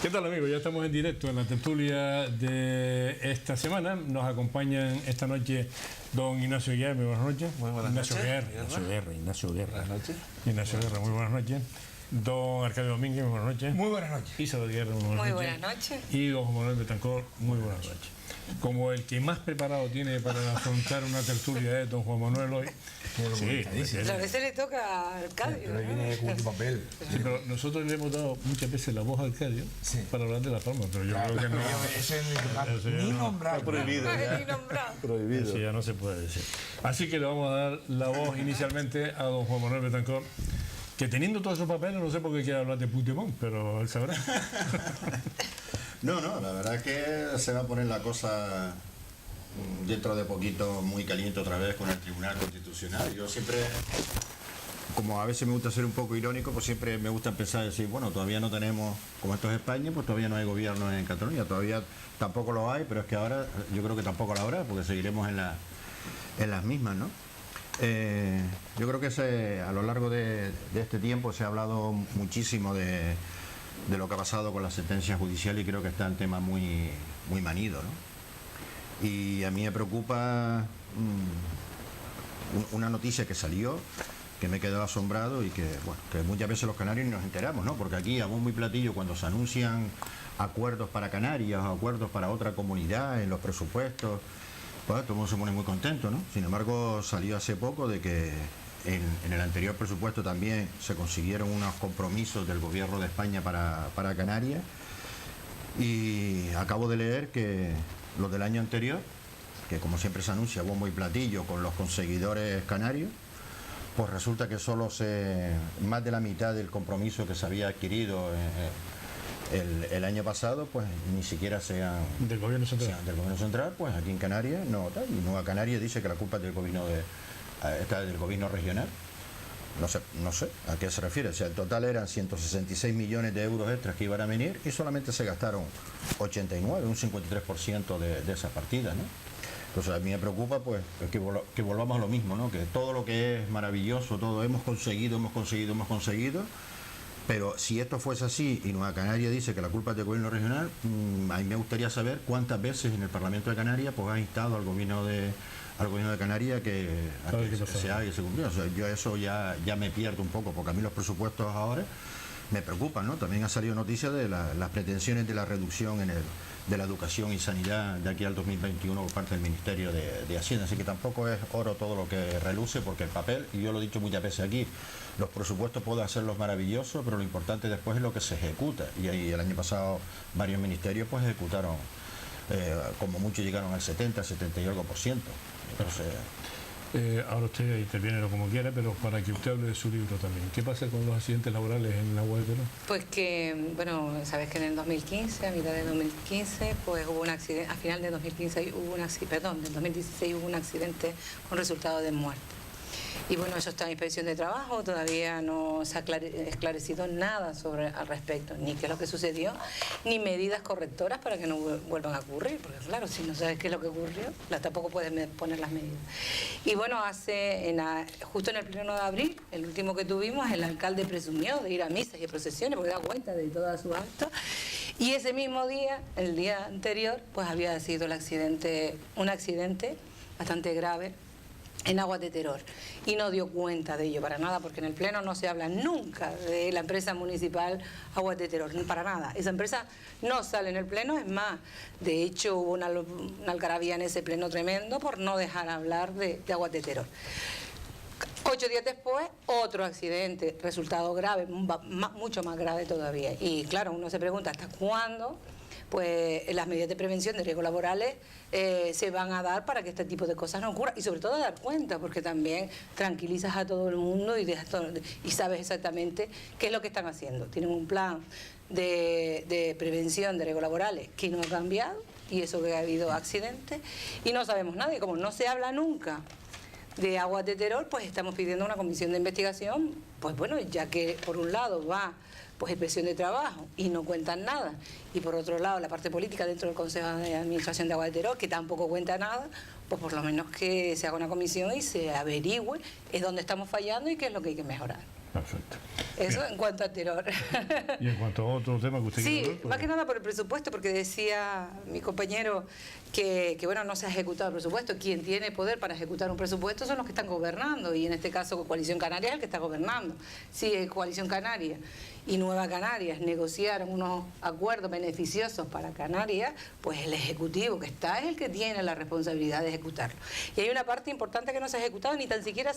¿Qué tal, amigos? Ya estamos en directo en la tertulia de esta semana. Nos acompañan esta noche don Ignacio Guerra. Muy buenas noches. Muy buenas Ignacio noches. Ignacio Guerra. Buenas noches. Ignacio Guerra, muy buenas noches. Don Arcadio Domínguez, muy buenas noches. Muy buenas noches. Isabel Guerra, muy buenas Muy noches. buenas noches. Y don Juan Manuel Betancor, muy buenas noches. Como el que más preparado tiene para afrontar una tertulia es don Juan Manuel hoy. Sí, A veces le toca a Arcadio. Pero viene con tu papel. sí, pero nosotros le hemos dado muchas veces la voz a Arcadio para hablar de la palma, pero yo creo que no. Eso es ni nombrar. Está prohibido. Ni nombrado. Prohibido. Eso ya no se puede decir. Así que le vamos a dar la voz inicialmente a don Juan Manuel Betancor, que teniendo todos esos papeles, no sé por qué quiere hablar de Puigdemont, pero él sabrá. No, la verdad es que se va a poner la cosa dentro de poquito muy caliente otra vez con el Tribunal Constitucional. Yo siempre, como a veces me gusta ser un poco irónico, pues siempre me gusta empezar a decir, bueno, todavía no tenemos, como esto es España, pues todavía no hay gobierno en Cataluña, todavía tampoco lo hay, pero es que ahora yo creo que tampoco lo habrá, porque seguiremos en las mismas, ¿no? Yo creo que a lo largo de este tiempo se ha hablado muchísimo de lo que ha pasado con la sentencia judicial y creo que está el tema muy manido, ¿no? Y a mí me preocupa una noticia que salió, que me he quedado asombrado y que muchas veces los canarios ni nos enteramos, ¿no? Porque aquí a bombo y platillo, cuando se anuncian acuerdos para Canarias o acuerdos para otra comunidad en los presupuestos, pues todo el mundo se pone muy contento, ¿no? Sin embargo, salió hace poco de que en el anterior presupuesto también se consiguieron unos compromisos del gobierno de España para Canarias, y acabo de leer que los del año anterior, que como siempre se anuncia bombo y platillo con los conseguidores canarios, pues resulta que solo más de la mitad del compromiso que se había adquirido el año pasado, pues ni siquiera sean Del gobierno central. del gobierno central, pues aquí en Canarias no tal. Y Nueva Canarias dice que la culpa es del gobierno del gobierno regional. No sé a qué se refiere. O sea, el total eran 166 millones de euros extras que iban a venir y solamente se gastaron 89, un 53% de esas partidas, ¿no? Entonces a mí me preocupa pues que volvamos a lo mismo, ¿no? Que todo lo que es maravilloso, todo hemos conseguido, pero si esto fuese así y Nueva Canarias dice que la culpa es del gobierno regional, a mí me gustaría saber cuántas veces en el Parlamento de Canarias pues ha instado al gobierno de Canarias que se haga y se cumpla. O sea, yo eso ya me pierdo un poco, porque a mí los presupuestos ahora me preocupan, ¿no? También ha salido noticia de las pretensiones de la reducción de la educación y sanidad de aquí al 2021 por parte del Ministerio de Hacienda, así que tampoco es oro todo lo que reluce, porque el papel, y yo lo he dicho muchas veces aquí, los presupuestos pueden hacerlos maravillosos, pero lo importante después es lo que se ejecuta, y ahí el año pasado varios ministerios pues ejecutaron, como muchos llegaron al 70, 70 y algo %. Entonces, Ahora usted interviene como quiera, pero para que usted hable de su libro también. ¿Qué pasa con los accidentes laborales en la UAT? Pues que, bueno, sabes que en el 2015, a mitad de 2015, pues hubo un accidente, a final de 2015 hubo un accidente, perdón, del 2016 hubo un accidente con resultado de muerte. Y bueno, eso está en inspección de trabajo, todavía no se ha esclarecido nada al respecto, ni qué es lo que sucedió, ni medidas correctoras para que no vuelvan a ocurrir, porque claro, si no sabes qué es lo que ocurrió, tampoco puedes poner las medidas. Y bueno, justo en el pleno de abril, el último que tuvimos, el alcalde presumió de ir a misas y a procesiones porque da cuenta de todos sus actos, y ese mismo día, el día anterior, pues había sido un accidente bastante grave en Aguas de Terror, y no dio cuenta de ello para nada, porque en el pleno no se habla nunca de la empresa municipal Aguas de Terror, para nada. Esa empresa no sale en el pleno, es más, de hecho hubo una algarabía en ese pleno tremendo por no dejar hablar de Aguas de Terror. 8 días después, otro accidente, resultado grave, mucho más grave todavía. Y claro, uno se pregunta, ¿hasta cuándo pues las medidas de prevención de riesgos laborales se van a dar para que este tipo de cosas no ocurran? Y sobre todo dar cuenta, porque también tranquilizas a todo el mundo y sabes exactamente qué es lo que están haciendo. Tienen un plan de prevención de riesgos laborales que no ha cambiado, y eso que ha habido accidentes, y no sabemos nada. Y como no se habla nunca de Aguas de Terror, pues estamos pidiendo una comisión de investigación, pues bueno, ya que por un lado va pues inspección de trabajo y no cuentan nada, y por otro lado la parte política dentro del Consejo de Administración de Aguas de Terror, que tampoco cuenta nada, pues por lo menos que se haga una comisión y se averigüe es dónde estamos fallando y qué es lo que hay que mejorar. Perfecto. Eso Bien. en cuanto a terror. Y en cuanto a otro tema que usted quiere Sí, hablar, pues, más que nada por el presupuesto, porque decía mi compañero que bueno, no se ha ejecutado el presupuesto. Quien tiene poder para ejecutar un presupuesto son los que están gobernando, y en este caso Coalición Canaria es el que está gobernando. Si Coalición Canaria y Nueva Canarias negociaron unos acuerdos beneficiosos para Canarias, pues el Ejecutivo que está es el que tiene la responsabilidad de ejecutarlo. Y hay una parte importante que no se ha ejecutado, ni tan siquiera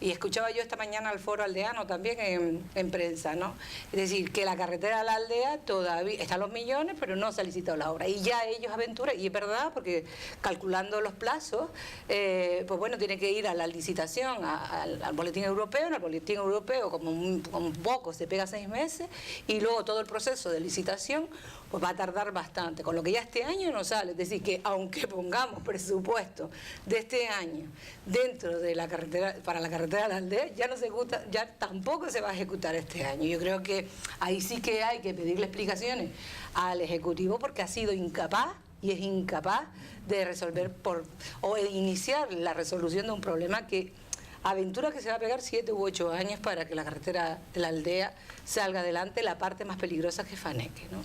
y escuchaba yo esta mañana al Foro Aldeano también en prensa, ¿no? Es decir, que la carretera a la aldea todavía están los millones, pero no se ha licitado la obra. Y ya ellos aventuran, y es verdad, porque calculando los plazos, pues bueno, tiene que ir a la licitación, al boletín europeo. En el boletín europeo, como poco, se pega 6 meses, y luego todo el proceso de licitación pues va a tardar bastante, con lo que ya este año no sale. Es decir, que aunque pongamos presupuesto de este año dentro de la carretera, para la carretera de la aldea, ya no se ejecuta, ya tampoco se va a ejecutar este año. Yo creo que ahí sí que hay que pedirle explicaciones al Ejecutivo, porque ha sido incapaz y es incapaz de resolver o de iniciar la resolución de un problema que aventura que se va a pegar 7 u 8 años para que la carretera de la aldea salga adelante, la parte más peligrosa que Faneque, ¿no?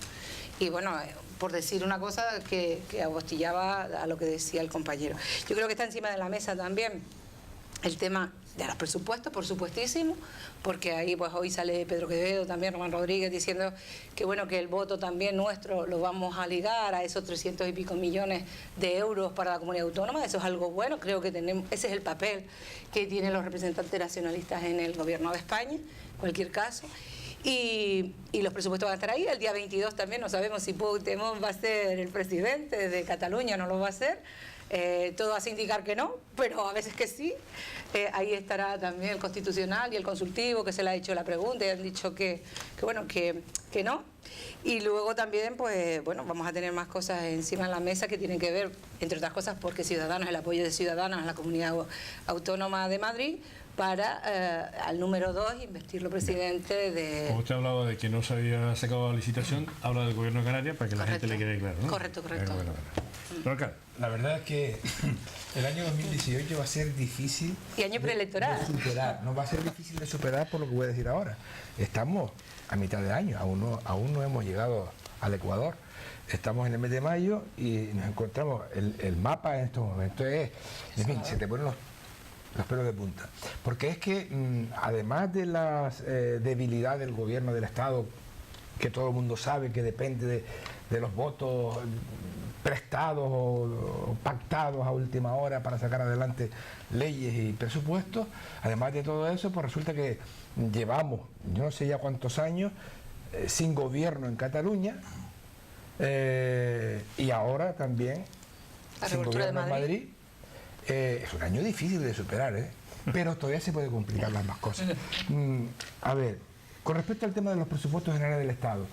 Y bueno, por decir una cosa que abostillaba a lo que decía el compañero. Yo creo que está encima de la mesa también el tema de los presupuestos, por supuestísimo, porque ahí pues hoy sale Pedro Quevedo, también Román Rodríguez, diciendo que bueno, que el voto también nuestro lo vamos a ligar a esos 300 y pico millones de euros para la comunidad autónoma. Eso es algo bueno, creo que ese es el papel que tienen los representantes nacionalistas en el gobierno de España, en cualquier caso. Y los presupuestos van a estar ahí. El día 22 también no sabemos si Puigdemont va a ser el presidente de Cataluña, no lo va a ser. Todo hace indicar que no, pero a veces que sí. Ahí estará también el Constitucional y el Consultivo, que se le ha hecho la pregunta y han dicho que no. Y luego también, pues bueno, vamos a tener más cosas encima de la mesa que tienen que ver, entre otras cosas, porque Ciudadanos, el apoyo de Ciudadanos a la Comunidad Autónoma de Madrid, para al número 2 investirlo presidente de... Como usted hablaba de que no se había sacado la licitación, habla del Gobierno de Canarias para que la gente le quede claro, ¿no? Correcto. Pero acá, La verdad es que el año 2018 va a ser difícil. Y año preelectoral. De superar. No va a ser difícil de superar por lo que voy a decir ahora. Estamos a mitad de año, aún no hemos llegado al Ecuador. Estamos en el mes de mayo y nos encontramos, el mapa en estos momentos es, en fin, se te ponen los pelos de punta. Porque es que, además de las debilidades del gobierno del Estado, que todo el mundo sabe que depende de los votos prestados o pactados a última hora para sacar adelante leyes y presupuestos, además de todo eso, pues resulta que llevamos, yo no sé ya cuántos años, sin gobierno en Cataluña, y ahora también sin gobierno en Madrid. Es un año difícil de superar, pero todavía se puede complicar las más cosas. A ver, con respecto al tema de los presupuestos generales del Estado,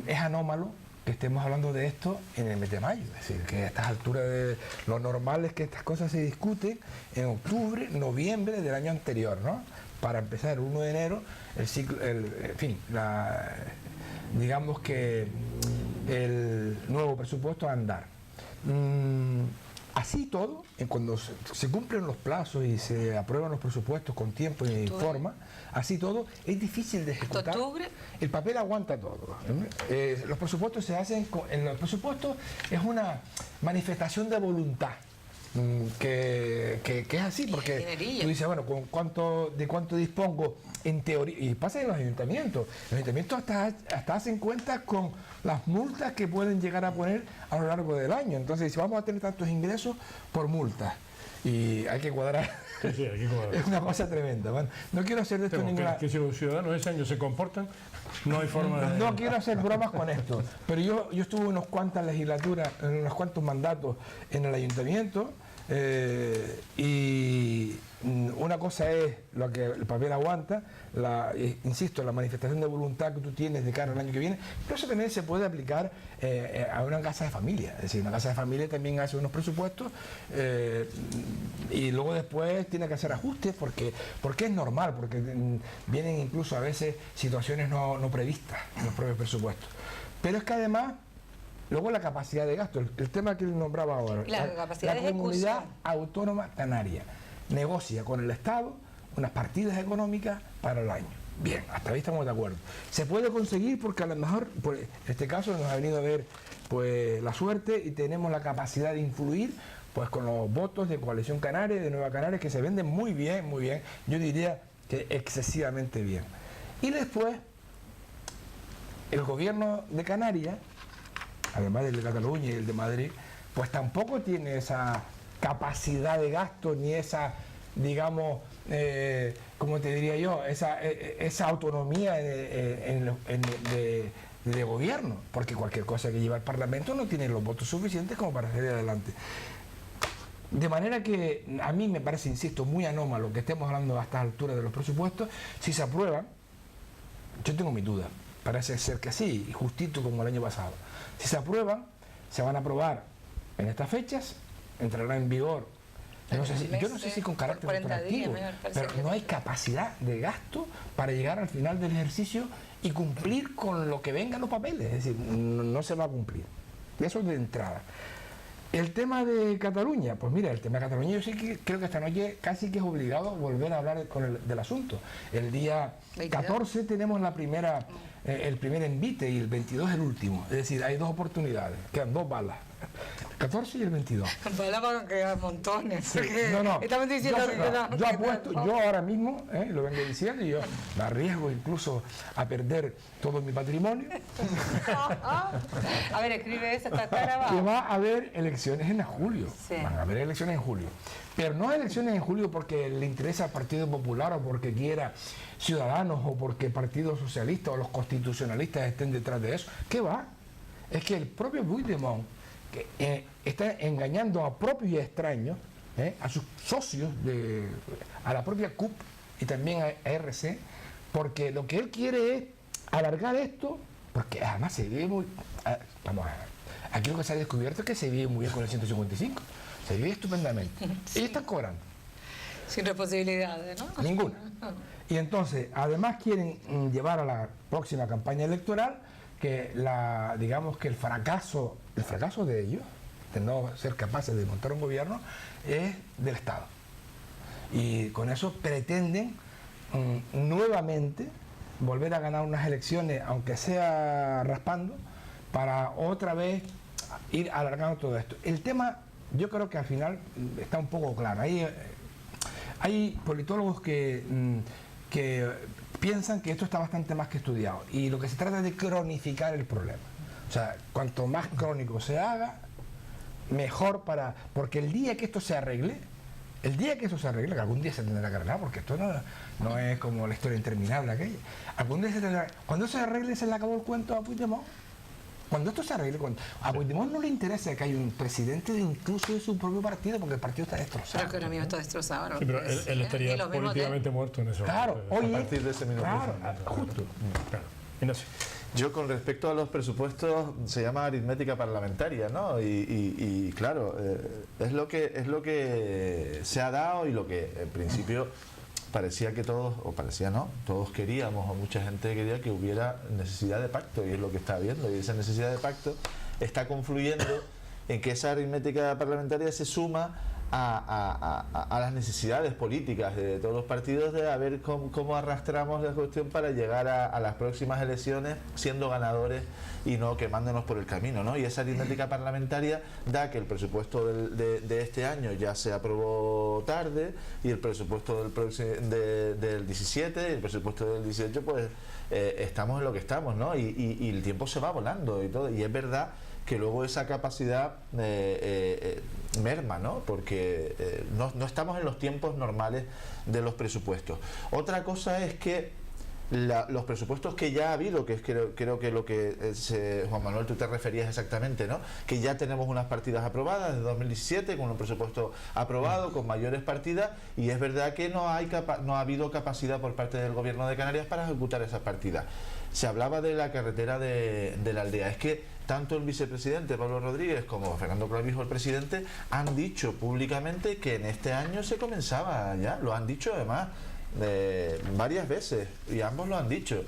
es anómalo que estemos hablando de esto en el mes de mayo, es decir, que a estas alturas de lo normal es que estas cosas se discuten en octubre, noviembre del año anterior, ¿no? Para empezar el 1 de enero, el ciclo, en fin, digamos que el nuevo presupuesto a andar. Así todo, cuando se cumplen los plazos y se aprueban los presupuestos con tiempo y forma, así todo, es difícil de ejecutar. ¿Octubre? El papel aguanta todo. Los presupuestos se hacen, en los presupuestos es una manifestación de voluntad. Que es así, porque tú dices, bueno, ¿de cuánto dispongo en teoría? Y pasa en los ayuntamientos. Los ayuntamientos hasta hacen cuentas con las multas que pueden llegar a poner a lo largo del año. Entonces, si vamos a tener tantos ingresos por multas, y hay que cuadrar. sí, hay que cuadrar. Es una cosa tremenda. Bueno, no quiero hacer de esto ninguna... que si los ciudadanos ese año se comportan, no hay forma de... No quiero hacer bromas con esto, pero yo estuve en unas cuantas legislaturas, en unos cuantos mandatos en el ayuntamiento, y una cosa es lo que el papel aguanta, insisto, la manifestación de voluntad que tú tienes de cara al año que viene, pero eso también se puede aplicar a una casa de familia. Es decir, una casa de familia también hace unos presupuestos y luego después tiene que hacer ajustes porque es normal, porque vienen incluso a veces situaciones no previstas en los propios presupuestos. Pero es que además, luego la capacidad de gasto, el tema que él nombraba ahora, la capacidad de Comunidad ejecución. Autónoma Canaria negocia con el Estado unas partidas económicas para el año. Bien, hasta ahí estamos de acuerdo. Se puede conseguir porque a lo mejor, pues, en este caso nos ha venido a ver pues la suerte y tenemos la capacidad de influir pues con los votos de Coalición Canaria, de Nueva Canarias, que se venden muy bien, yo diría que excesivamente bien. Y después, el gobierno de Canarias, además del de Cataluña y el de Madrid, pues tampoco tiene esa capacidad de gasto ni esa, digamos, como te diría yo, esa autonomía de gobierno, porque cualquier cosa que lleva al Parlamento no tiene los votos suficientes como para salir adelante. De manera que a mí me parece, insisto, muy anómalo que estemos hablando a estas alturas de los presupuestos. Si se aprueban, yo tengo mi duda, parece ser que sí, justito como el año pasado. Si se aprueban, se van a aprobar en estas fechas, entrará en vigor, yo no sé si con carácter retroactivo, pero no hay capacidad de gasto para llegar al final del ejercicio y cumplir con lo que vengan los papeles, es decir, no se va a cumplir. Eso de entrada. El tema de Cataluña, pues mira, el tema de Cataluña yo sí que creo que esta noche casi que es obligado volver a hablar del asunto. El día 14 tenemos el primer envite y el 22 el último, es decir, hay dos oportunidades, quedan dos balas. 14 y el 22. Balas van a quedar montones. Sí, no. Estamos diciendo yo apuesto, yo ahora mismo, lo vengo diciendo, y yo me arriesgo incluso a perder todo mi patrimonio. A ver, escribe eso, está grabado. Que va a haber elecciones en julio. Sí. Van a haber elecciones en julio. Pero no elecciones en julio porque le interesa al Partido Popular o porque quiera Ciudadanos o porque el Partido Socialista o los constitucionalistas estén detrás de eso. ¿Qué va? Es que el propio Puigdemont que está engañando a propios y extraños, a sus socios, a la propia CUP y también a RC, porque lo que él quiere es alargar esto, porque además se vive muy... Aquí lo que se ha descubierto es que se vive muy bien con el 155, se vive estupendamente. Sí. Ellos están cobrando. Sin responsabilidades, ¿no? Ninguna. Y entonces, además quieren llevar a la próxima campaña electoral que digamos que el fracaso de ellos, de no ser capaces de montar un gobierno, es del Estado. Y con eso pretenden nuevamente volver a ganar unas elecciones, aunque sea raspando, para otra vez ir alargando todo esto. El tema, yo creo que al final está un poco claro. Hay politólogos que piensan que esto está bastante más que estudiado y lo que se trata es de cronificar el problema. O sea, cuanto más crónico se haga, mejor porque el día que esto se arregle, que algún día se tendrá que arreglar, porque esto no es como la historia interminable aquella, algún día se tendrá, cuando se arregle se le acabó el cuento a Puigdemont. Cuando esto se arregle, a Puigdemont no le interesa que haya un presidente incluso de su propio partido, porque el partido está destrozado. Pero que ahora mismo está destrozado, ¿no? Sí, pero él estaría políticamente muerto en eso. Claro, oye, a partir de ese minuto. Claro, justo. Claro. Y no sé. Yo con respecto a los presupuestos se llama aritmética parlamentaria, ¿no? Y claro, es lo que se ha dado y lo que en principio parecía que todos, o parecía no, todos queríamos, o mucha gente quería que hubiera necesidad de pacto, y es lo que está habiendo, y esa necesidad de pacto está confluyendo en que esa aritmética parlamentaria se suma a las necesidades políticas de todos los partidos de a ver cómo arrastramos la cuestión para llegar a las próximas elecciones siendo ganadores y no quemándonos por el camino, ¿no? Y esa aritmética parlamentaria da que el presupuesto de este año ya se aprobó tarde y el presupuesto del 17 y el presupuesto del 18 pues estamos en lo que estamos, ¿no? Y el tiempo se va volando y todo, y es verdad que luego esa capacidad merma, ¿no? Porque no estamos en los tiempos normales de los presupuestos. Otra cosa es que los presupuestos que ya ha habido, que es creo que lo que Juan Manuel tú te referías exactamente, ¿no? Que ya tenemos unas partidas aprobadas de 2017 con un presupuesto aprobado con mayores partidas, y es verdad que no ha habido capacidad por parte del gobierno de Canarias para ejecutar esas partidas. Se hablaba de la carretera de la aldea. Es que tanto el vicepresidente Pablo Rodríguez como Fernando Clavijo, el presidente, han dicho públicamente que en este año se comenzaba ya, lo han dicho además varias veces, y ambos lo han dicho,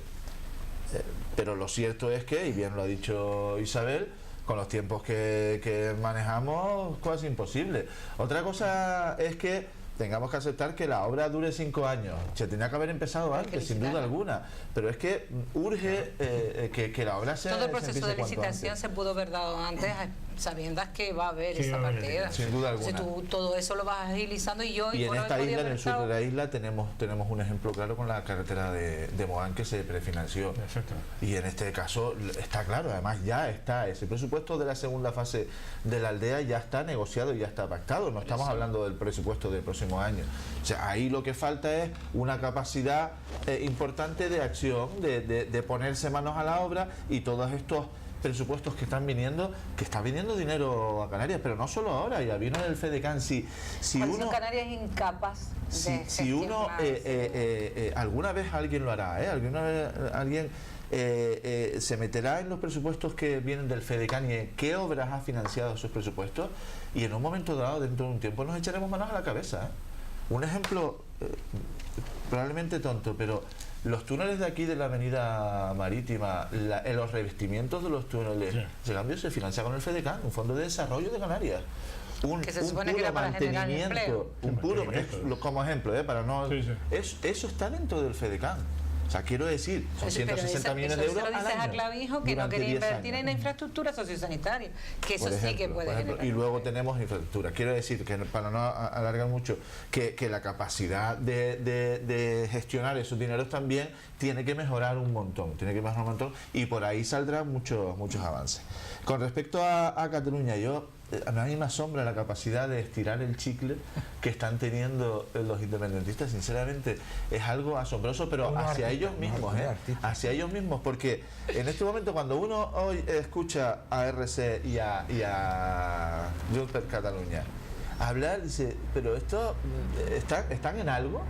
pero lo cierto es que, y bien lo ha dicho Isabel, con los tiempos que manejamos, casi imposible. Otra cosa es que tengamos que aceptar que la obra dure 5 años. Se tenía que haber empezado antes, sin duda alguna, pero es que urge que la obra se Todo el proceso empiece de cuanto licitación antes. se pudo haber dado antes, sabiendo que va a haber Sí, esa va a haber, partida. sin duda alguna. Entonces, tú todo eso lo vas agilizando y yo... Y en por esta haber isla, podido en el haber sur de estado- la isla, tenemos un ejemplo claro con la carretera de Moán, que se prefinanció. Exacto. Y en este caso está claro, además ya está ese presupuesto de la segunda fase de la aldea, ya está negociado y ya está pactado. No estamos hablando del presupuesto del próximo año. O sea, ahí lo que falta es una capacidad importante de acción, de ponerse manos a la obra, y todos estos presupuestos que están viniendo, que está viniendo dinero a Canarias, pero no solo ahora, ya vino en el FEDECAN. Si Por eso uno, Canarias es incapaz si uno alguna vez alguien lo hará, alguna vez alguien se meterá en los presupuestos que vienen del FEDECAN y en qué obras ha financiado esos presupuestos, y en un momento dado, dentro de un tiempo, nos echaremos manos a la cabeza. Un ejemplo probablemente tonto, pero los túneles de aquí de la avenida marítima, los revestimientos de los túneles, Sí. ese cambio se financia con el FEDECAN, un fondo de desarrollo de Canarias. Que se supone que era para generar empleo. Un puro, Mantenimiento. como ejemplo, para no... Sí, sí. Eso está dentro del FEDECAN. O sea, quiero decir, son Eso, pero 160 millones de eso euros se lo al dices año, a Clavijo, que no durante quería 10 invertir años. en infraestructura sociosanitaria, que eso Por sí que ejemplo, puede por ejemplo. generar. Y luego tenemos infraestructura. Quiero decir que, para no alargar mucho, que la capacidad de gestionar esos dineros también tiene que mejorar un montón, y por ahí saldrán muchos avances. Con respecto a Cataluña, a mí me asombra la capacidad de estirar el chicle que están teniendo los independentistas. Sinceramente, es algo asombroso, pero Unos hacia artistas, ellos unos mismos, artistas. hacia ellos mismos, porque en este momento, cuando uno hoy escucha a RC y a Junts per Catalunya hablar, dice, pero esto están en algo,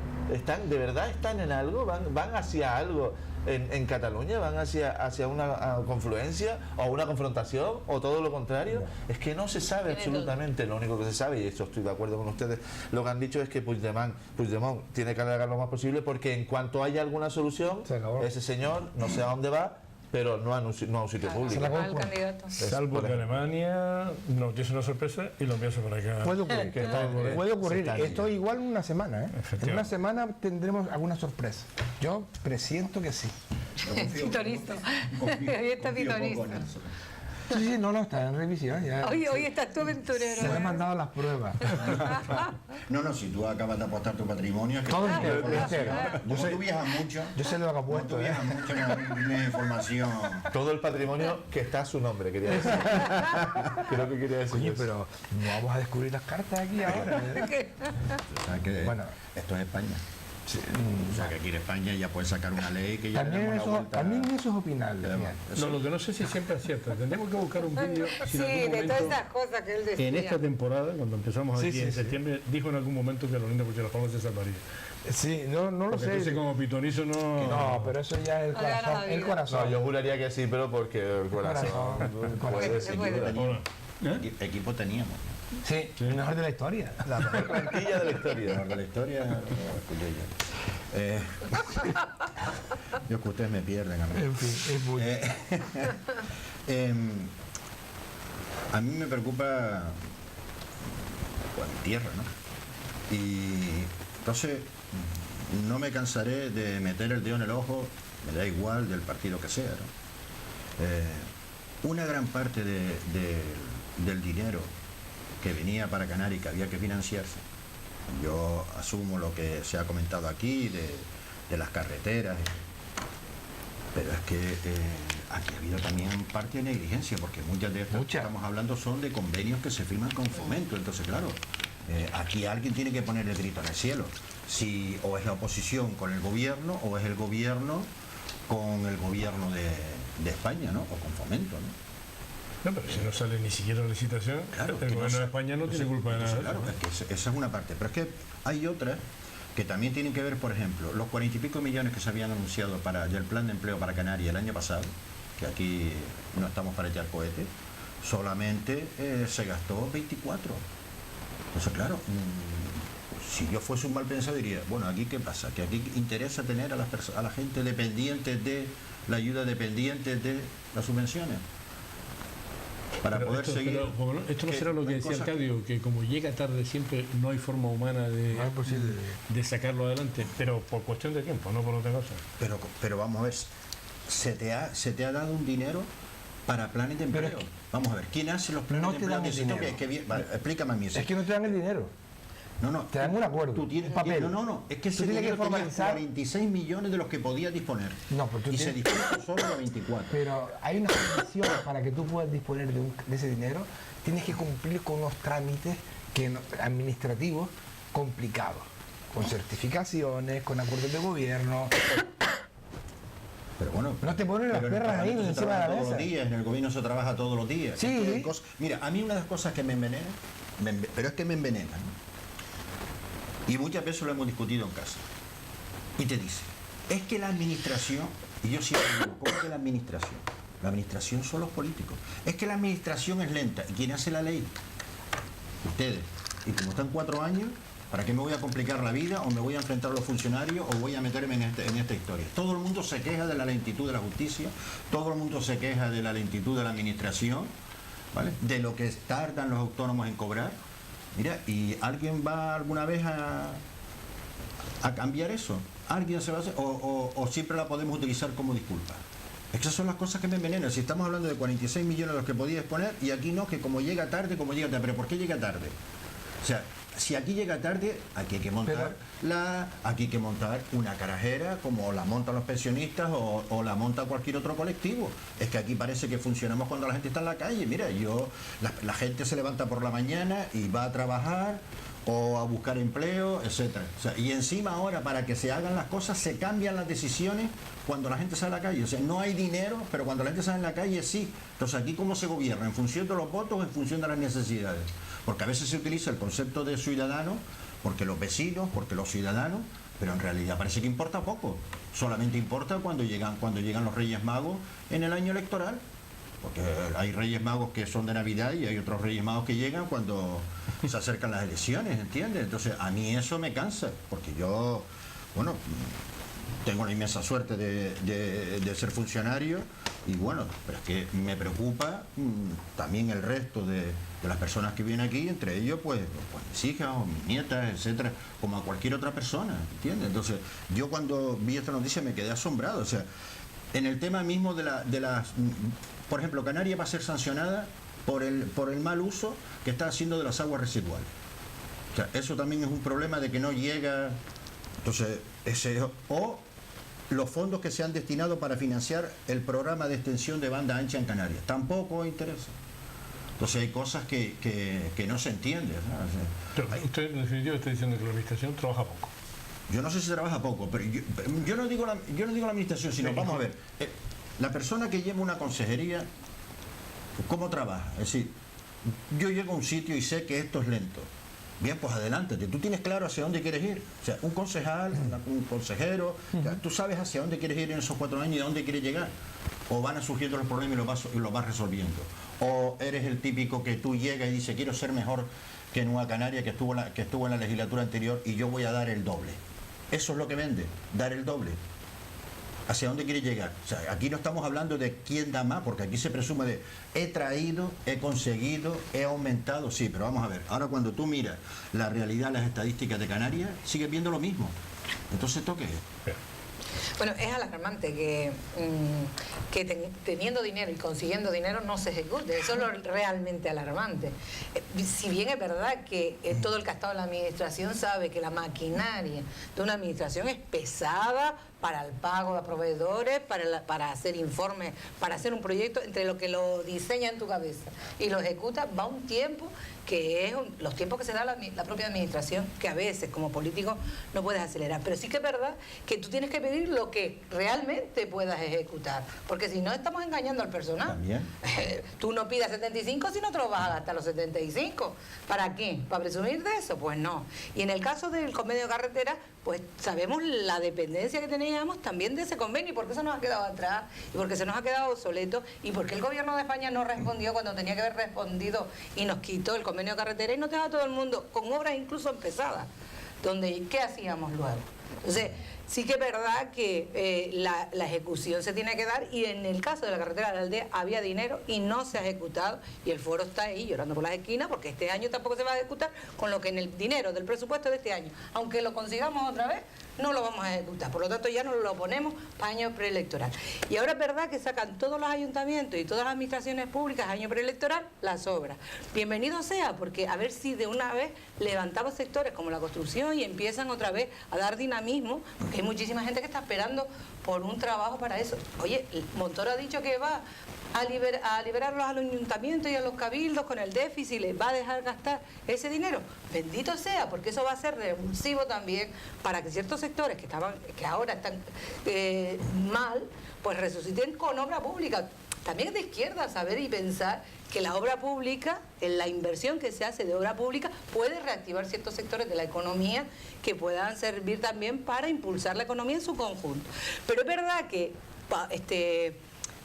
de verdad están en algo, van hacia algo en Cataluña, van hacia una confluencia o una confrontación, o todo lo contrario. Es que no se sabe Tiene absolutamente. Lo único que se sabe, y esto estoy de acuerdo con ustedes, lo que han dicho es que Puigdemont tiene que alargar lo más posible, porque en cuanto haya alguna solución, Se acabó. ese señor no sé a dónde va, pero no a un sitio público. Se la Al compro. candidato. Salvo por que ejemplo. Alemania nos diese una sorpresa y lo enviase por acá. Puede ocurrir, Que está en- puede ocurrir. se está en Esto ello. igual en una semana, En Efectivamente. una semana tendremos alguna sorpresa. Yo presiento que sí. Pitonista. Hoy está pitonista. Sí, no, está en revisión. Ya. Hoy estás tú aventurero. Se le han mandado las pruebas. No, si tú acabas de apostar tu patrimonio... Todo que entero, tienes entero. información. Yo Como sé- tú viajas mucho... Yo sé lo que ha Como tú puesto. viajas mucho, no tienes información... Todo el patrimonio que está a su nombre, quería decir. Creo que quería decir Coño, eso. pero no vamos a descubrir las cartas aquí ahora. O sea que Bueno. esto es España. Sí, O sea que aquí en España ya puedes sacar una ley que ya le también, damos la eso, vuelta. también eso es opinable. Le damos- fíjate. eso- No, lo que no sé si siempre es cierto. Tendremos que buscar un vídeo. si Sí, en algún de todas momento- esas cosas que él decía. En esta temporada, cuando empezamos Sí, aquí sí, en sí. septiembre, dijo en algún momento que lo lindo porque la palma se salvaría. Sí, no lo Porque sé. entonces como pitonizo no... No, pero eso ya es el No le gana corazón. la El vida. corazón. No, yo juraría que sí, pero porque el corazón. Corazón. sin Puede. duda. Ahora, Equipo teníamos. Sí, el mejor de la historia. La mejor plantilla de la Lo historia. mejor de la historia lo escuché yo. Yo que ustedes me pierden a mí. En fin, es muy... A mí me preocupa mi tierra, ¿no? Y entonces no me cansaré de meter el dedo en el ojo, me da igual del partido que sea, ¿no? Una gran parte del dinero que venía para Canarias y que había que financiarse, yo asumo lo que se ha comentado aquí de las carreteras, pero es que aquí ha habido también parte de negligencia, porque muchas de estas que estamos hablando son de convenios que se firman con Fomento. Entonces, claro, aquí alguien tiene que poner el grito en el cielo. Si o es la oposición con el gobierno, o es el gobierno con el gobierno de España, ¿no? O con Fomento, ¿no? No, pero si no sale ni siquiera la licitación, Claro, el que no gobierno sa- de España no tiene entonces- culpa de nada. entonces, claro, es que esa es una parte. Pero es que hay otras que también tienen que ver, por ejemplo, los 40 y pico millones que se habían anunciado del plan de empleo para Canarias el año pasado, que aquí no estamos para echar cohetes, solamente se gastó 24. Entonces, claro, si yo fuese un mal pensado diría, bueno, aquí qué pasa, que aquí interesa tener a la gente dependiente de la ayuda, dependiente de las subvenciones. para Pero poder esto, seguir. pero, Juan Manuel, esto no será lo que decía cosas Arcadio, que como llega tarde siempre no hay forma humana No es posible. de sacarlo adelante, pero por cuestión de tiempo, no por otra cosa. Pero vamos a ver, se te ha dado un dinero para planes de Pero empleo. es que Vamos a ver, ¿quién hace los planes no de te empleo? dan el Necesito dinero. vale, explícame a mí eso. Es que no te dan el dinero. No, te dan un acuerdo, Tú tienes un papel. No, es que Tú ese tienes que dinero tenía formalizar. 46 millones de los que podías disponer. No, pero tú y se tienes- dispuso solo de 24. Pero hay unas condiciones para que tú puedas disponer de ese dinero. Tienes que cumplir con unos trámites administrativos complicados, con certificaciones, con acuerdos de gobierno. Pero bueno, No te ponen las pero en el perras ahí Parlamento se encima de trabaja la todos mesa. los días, en el gobierno se trabaja todos los días. Sí. Es que hay mira, a mí una de las cosas que me envenena, pero es que me envenena, ¿no? Y muchas veces lo hemos discutido en casa. Y te dice, es que la administración, y yo siempre digo, ¿cómo que la administración? La administración son los políticos. Es que la administración es lenta. ¿Y quién hace la ley? Ustedes. Y como están 4 años, ¿para qué me voy a complicar la vida o me voy a enfrentar a los funcionarios o voy a meterme en esta historia? Todo el mundo se queja de la lentitud de la justicia, todo el mundo se queja de la lentitud de la administración, ¿vale? De lo que tardan los autónomos en cobrar. Mira, ¿y alguien va alguna vez a cambiar eso? ¿Alguien se va a hacer? ¿O siempre la podemos utilizar como disculpa? Esas son las cosas que me envenenan. Si estamos hablando de 46 millones de los que podías poner y aquí no, que como llega tarde. ¿Pero por qué llega tarde? O sea, si aquí llega tarde, aquí hay que montar aquí hay que montar una carajera como la montan los pensionistas o la monta cualquier otro colectivo. Es que aquí parece que funcionamos cuando la gente está en la calle. Mira, la gente se levanta por la mañana y va a trabajar o a buscar empleo, etcétera. O sea, y encima ahora, para que se hagan las cosas, se cambian las decisiones cuando la gente sale a la calle. O sea, no hay dinero, pero cuando la gente sale en la calle sí. Entonces, aquí ¿cómo se gobierna? ¿En función de los votos o en función de las necesidades? Porque a veces se utiliza el concepto de ciudadano, porque los vecinos, porque los ciudadanos, pero en realidad parece que importa poco. Solamente importa cuando llegan los Reyes Magos en el año electoral. Porque hay Reyes Magos que son de Navidad y hay otros Reyes Magos que llegan cuando se acercan las elecciones, ¿entiendes? Entonces, a mí eso me cansa, porque yo, bueno, tengo la inmensa suerte de ser funcionario y bueno, pero es que me preocupa también el resto de las personas que vienen aquí, entre ellos pues mis hijas o mis nietas, etcétera, como a cualquier otra persona, ¿entiendes? Entonces, yo cuando vi esta noticia me quedé asombrado, o sea, en el tema mismo de las... Por ejemplo, Canarias va a ser sancionada por el mal uso que está haciendo de las aguas residuales. O sea, eso también es un problema de que no llega... Entonces, o los fondos que se han destinado para financiar el programa de extensión de banda ancha en Canarias. Tampoco interesa. Entonces hay cosas que no se entienden, ¿no? O sea, Usted, en definitiva, está diciendo que la administración trabaja poco. yo no sé si trabaja poco, pero yo no digo la administración, sino, vamos a ver, la persona que lleva una consejería, ¿cómo trabaja? Es decir, yo llego a un sitio y sé que esto es lento. Bien, pues adelántate, tú tienes claro hacia dónde quieres ir. O sea, un concejal, un consejero, o sea, tú sabes hacia dónde quieres ir en esos 4 años y a dónde quieres llegar. O van surgiendo los problemas y los vas resolviendo. O eres el típico que tú llegas y dices, quiero ser mejor que Nueva Canaria, que estuvo en la legislatura anterior y yo voy a dar el doble. Eso es lo que vende, dar el doble. ¿Hacia dónde quiere llegar? O sea, aquí no estamos hablando de quién da más, porque aquí se presume de he traído, he conseguido, he aumentado, sí, pero vamos a ver, ahora cuando tú miras la realidad, las estadísticas de Canarias, sigues viendo lo mismo. Entonces, ¿esto qué es? Bueno, es alarmante que teniendo dinero y consiguiendo dinero no se ejecute. Eso es lo realmente alarmante. Si bien es verdad que todo el que ha estado en la administración sabe que la maquinaria de una administración es pesada para el pago a proveedores, para hacer informes, para hacer un proyecto, entre lo que lo diseña en tu cabeza y lo ejecuta, va un tiempo que es los tiempos que se da la propia administración, que a veces como político no puedes acelerar. Pero sí que es verdad que tú tienes que pedir lo que realmente puedas ejecutar, porque si no estamos engañando al personal. También. Tú no pidas 75 si no te lo vas a gastar los 75. ¿Para qué? ¿Para presumir de eso? Pues no. Y en el caso del convenio de carretera, pues sabemos la dependencia que teníamos también de ese convenio y por qué se nos ha quedado atrás y por qué se nos ha quedado obsoleto y por qué el gobierno de España no respondió cuando tenía que haber respondido y nos quitó el convenio de carretera y nos dejó a todo el mundo con obras incluso empezadas. ¿Qué hacíamos luego? Entonces, sí que es verdad que la ejecución se tiene que dar, y en el caso de la carretera de la aldea había dinero y no se ha ejecutado, y el foro está ahí llorando por las esquinas porque este año tampoco se va a ejecutar, con lo que en el dinero del presupuesto de este año, aunque lo consigamos otra vez, no lo vamos a ejecutar. Por lo tanto, ya nos lo ponemos para año preelectoral. Y ahora es verdad que sacan todos los ayuntamientos y todas las administraciones públicas año preelectoral las obras. Bienvenido sea, porque a ver si de una vez levantamos sectores como la construcción y empiezan otra vez a dar dinamismo, porque hay muchísima gente que está esperando por un trabajo para eso. Oye, Montoro ha dicho que va a liberarlos a los ayuntamientos y a los cabildos con el déficit, les va a dejar gastar ese dinero. Bendito sea, porque eso va a ser revulsivo también para que ciertos sectores que ahora están mal, pues resuciten con obra pública. También es de izquierda saber y pensar que la obra pública, la inversión que se hace de obra pública, puede reactivar ciertos sectores de la economía que puedan servir también para impulsar la economía en su conjunto. Pero es verdad que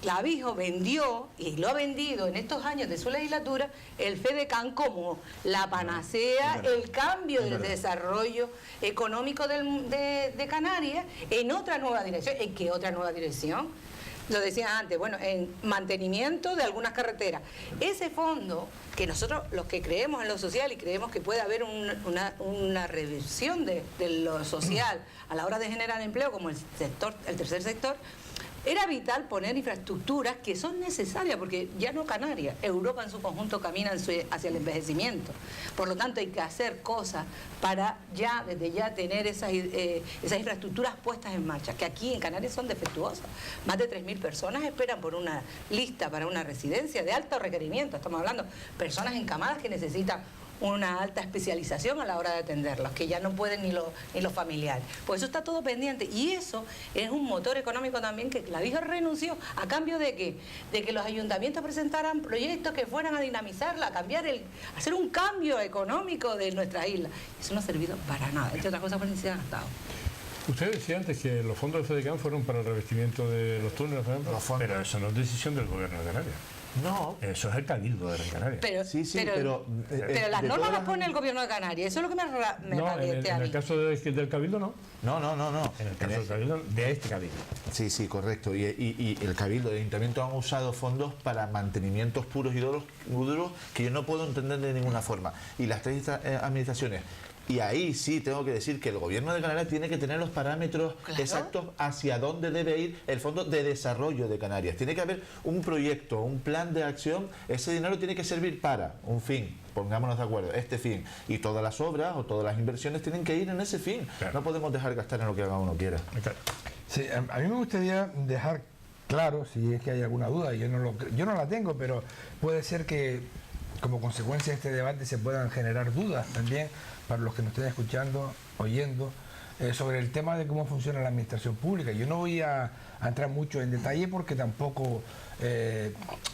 Clavijo vendió, y lo ha vendido en estos años de su legislatura, el FEDECAN como la panacea, el cambio del desarrollo económico de Canarias en otra nueva dirección. ¿En qué otra nueva dirección? Lo decía antes, bueno, en mantenimiento de algunas carreteras. Ese fondo, que nosotros los que creemos en lo social y creemos que puede haber una reversión de lo social a la hora de generar empleo, como el tercer sector, era vital poner infraestructuras que son necesarias, porque ya no Canarias, Europa en su conjunto camina hacia el envejecimiento. Por lo tanto, hay que hacer cosas para desde ya tener esas infraestructuras puestas en marcha, que aquí en Canarias son defectuosas. Más de 3.000 personas esperan por una lista para una residencia de alto requerimiento. Estamos hablando de personas encamadas que necesitan una alta especialización a la hora de atenderlos, que ya no pueden ni los familiares. Pues eso está todo pendiente, y eso es un motor económico también que Clavijo renunció a cambio de que los ayuntamientos presentaran proyectos que fueran a dinamizarla, a hacer un cambio económico de nuestra isla. Eso no ha servido para nada, entre otras cosas, porque se han gastado. Usted decía antes que los fondos del FEDECAN fueron para el revestimiento de los túneles, por ejemplo, pero eso no es decisión del gobierno de Canarias. No. Eso es el Cabildo de Gran Canaria. Pero las normas las pone el gobierno de Canarias. Eso es lo que me en el caso del Cabildo no. No. En el caso del Cabildo, de este Cabildo. Sí, correcto. Y el Cabildo, el Ayuntamiento han usado fondos para mantenimientos puros y duros que yo no puedo entender de ninguna forma. Y las tres administraciones. Y ahí sí tengo que decir que el gobierno de Canarias tiene que tener los parámetros exactos hacia dónde debe ir el Fondo de Desarrollo de Canarias. Tiene que haber un proyecto, un plan de acción. Ese dinero tiene que servir para un fin, pongámonos de acuerdo, este fin. Y todas las obras o todas las inversiones tienen que ir en ese fin. Claro. No podemos dejar gastar en lo que cada uno quiera. Claro. Sí, a mí me gustaría dejar claro, si es que hay alguna duda, yo no la tengo, pero puede ser que como consecuencia de este debate se puedan generar dudas también para los que nos estén escuchando, oyendo, sobre el tema de cómo funciona la administración pública. Yo no voy a entrar mucho en detalle porque tampoco,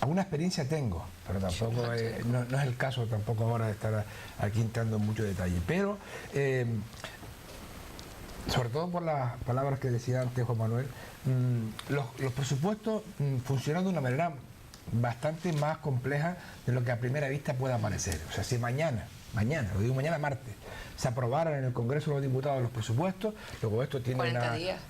alguna experiencia tengo, pero tampoco no es el caso tampoco ahora de estar aquí entrando en mucho detalle. Pero, sobre todo por las palabras que decía antes Juan Manuel, los presupuestos funcionan de una manera bastante más compleja de lo que a primera vista pueda parecer. O sea, si mañana, lo digo mañana martes, se aprobaran en el Congreso de los Diputados los presupuestos, luego esto tiene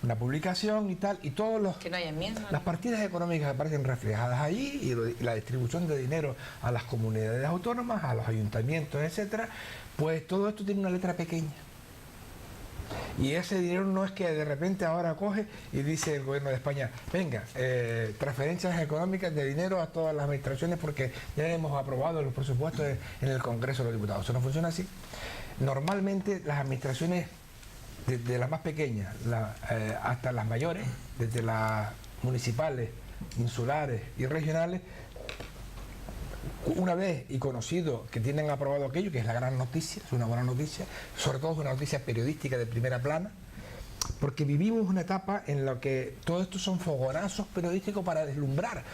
una publicación y tal, y todos que no haya enmiendas, las partidas económicas aparecen reflejadas allí, y la distribución de dinero a las comunidades autónomas, a los ayuntamientos, etcétera, pues todo esto tiene una letra pequeña. Y ese dinero no es que de repente ahora coge y dice el gobierno de España, venga, transferencias económicas de dinero a todas las administraciones porque ya hemos aprobado los presupuestos en el Congreso de los Diputados. Eso no funciona así. Normalmente las administraciones, desde las más pequeñas hasta las mayores, desde las municipales, insulares y regionales, una vez y conocido que tienen aprobado aquello, que es la gran noticia, es una buena noticia, sobre todo es una noticia periodística de primera plana, porque vivimos una etapa en la que todo esto son fogonazos periodísticos para deslumbrar,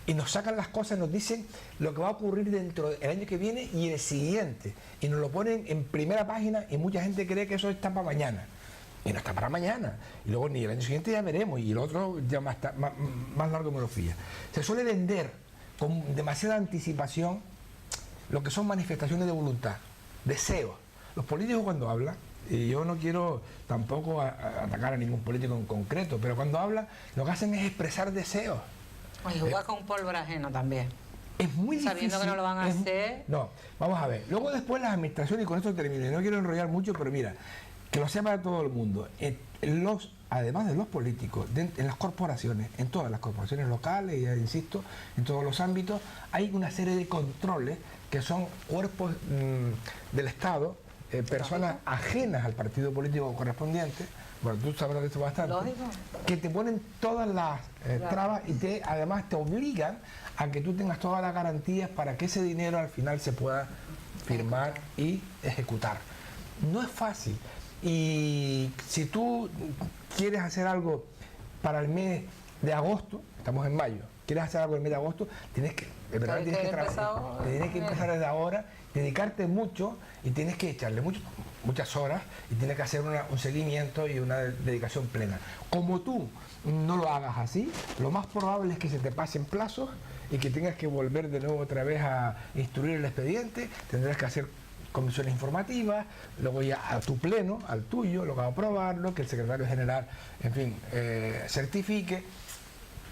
y nos sacan las cosas, nos dicen lo que va a ocurrir dentro del año que viene y el siguiente, y nos lo ponen en primera página, y mucha gente cree que eso está para mañana. Y no está para mañana, y luego ni el año siguiente ya veremos, y el otro ya más largo me lo fía. Se suele vender con demasiada anticipación lo que son manifestaciones de voluntad, deseos. Los políticos cuando hablan Y yo no quiero tampoco atacar a ningún político en concreto, pero cuando hablan, lo que hacen es expresar deseos. Y jugar con pólvora ajeno también. Es muy difícil. Sabiendo que no lo van a hacer. No, vamos a ver. Luego después las administraciones, y con esto termino, y no quiero enrollar mucho, pero mira, que lo sepa todo el mundo. Además de los políticos, en las corporaciones, en todas las corporaciones locales, ya insisto, en todos los ámbitos, hay una serie de controles que son cuerpos del Estado, personas ajenas al partido político correspondiente, bueno, tú sabrás de esto bastante, Lógico. que te ponen todas las trabas y además te obligan a que tú tengas todas las garantías para que ese dinero al final se pueda firmar y ejecutar. No es fácil. Y si tú quieres hacer algo para el mes de agosto, estamos en mayo, quieres hacer algo en el mes de agosto, tienes que empezar desde ahora, dedicarte mucho y tienes que echarle muchas horas y tienes que hacer un seguimiento y una dedicación plena. Como tú no lo hagas así, lo más probable es que se te pasen plazos y que tengas que volver de nuevo otra vez a instruir el expediente, tendrás que hacer comisiones informativas, luego ya a tu pleno, al tuyo, luego a aprobarlo, que el secretario general, en fin, certifique.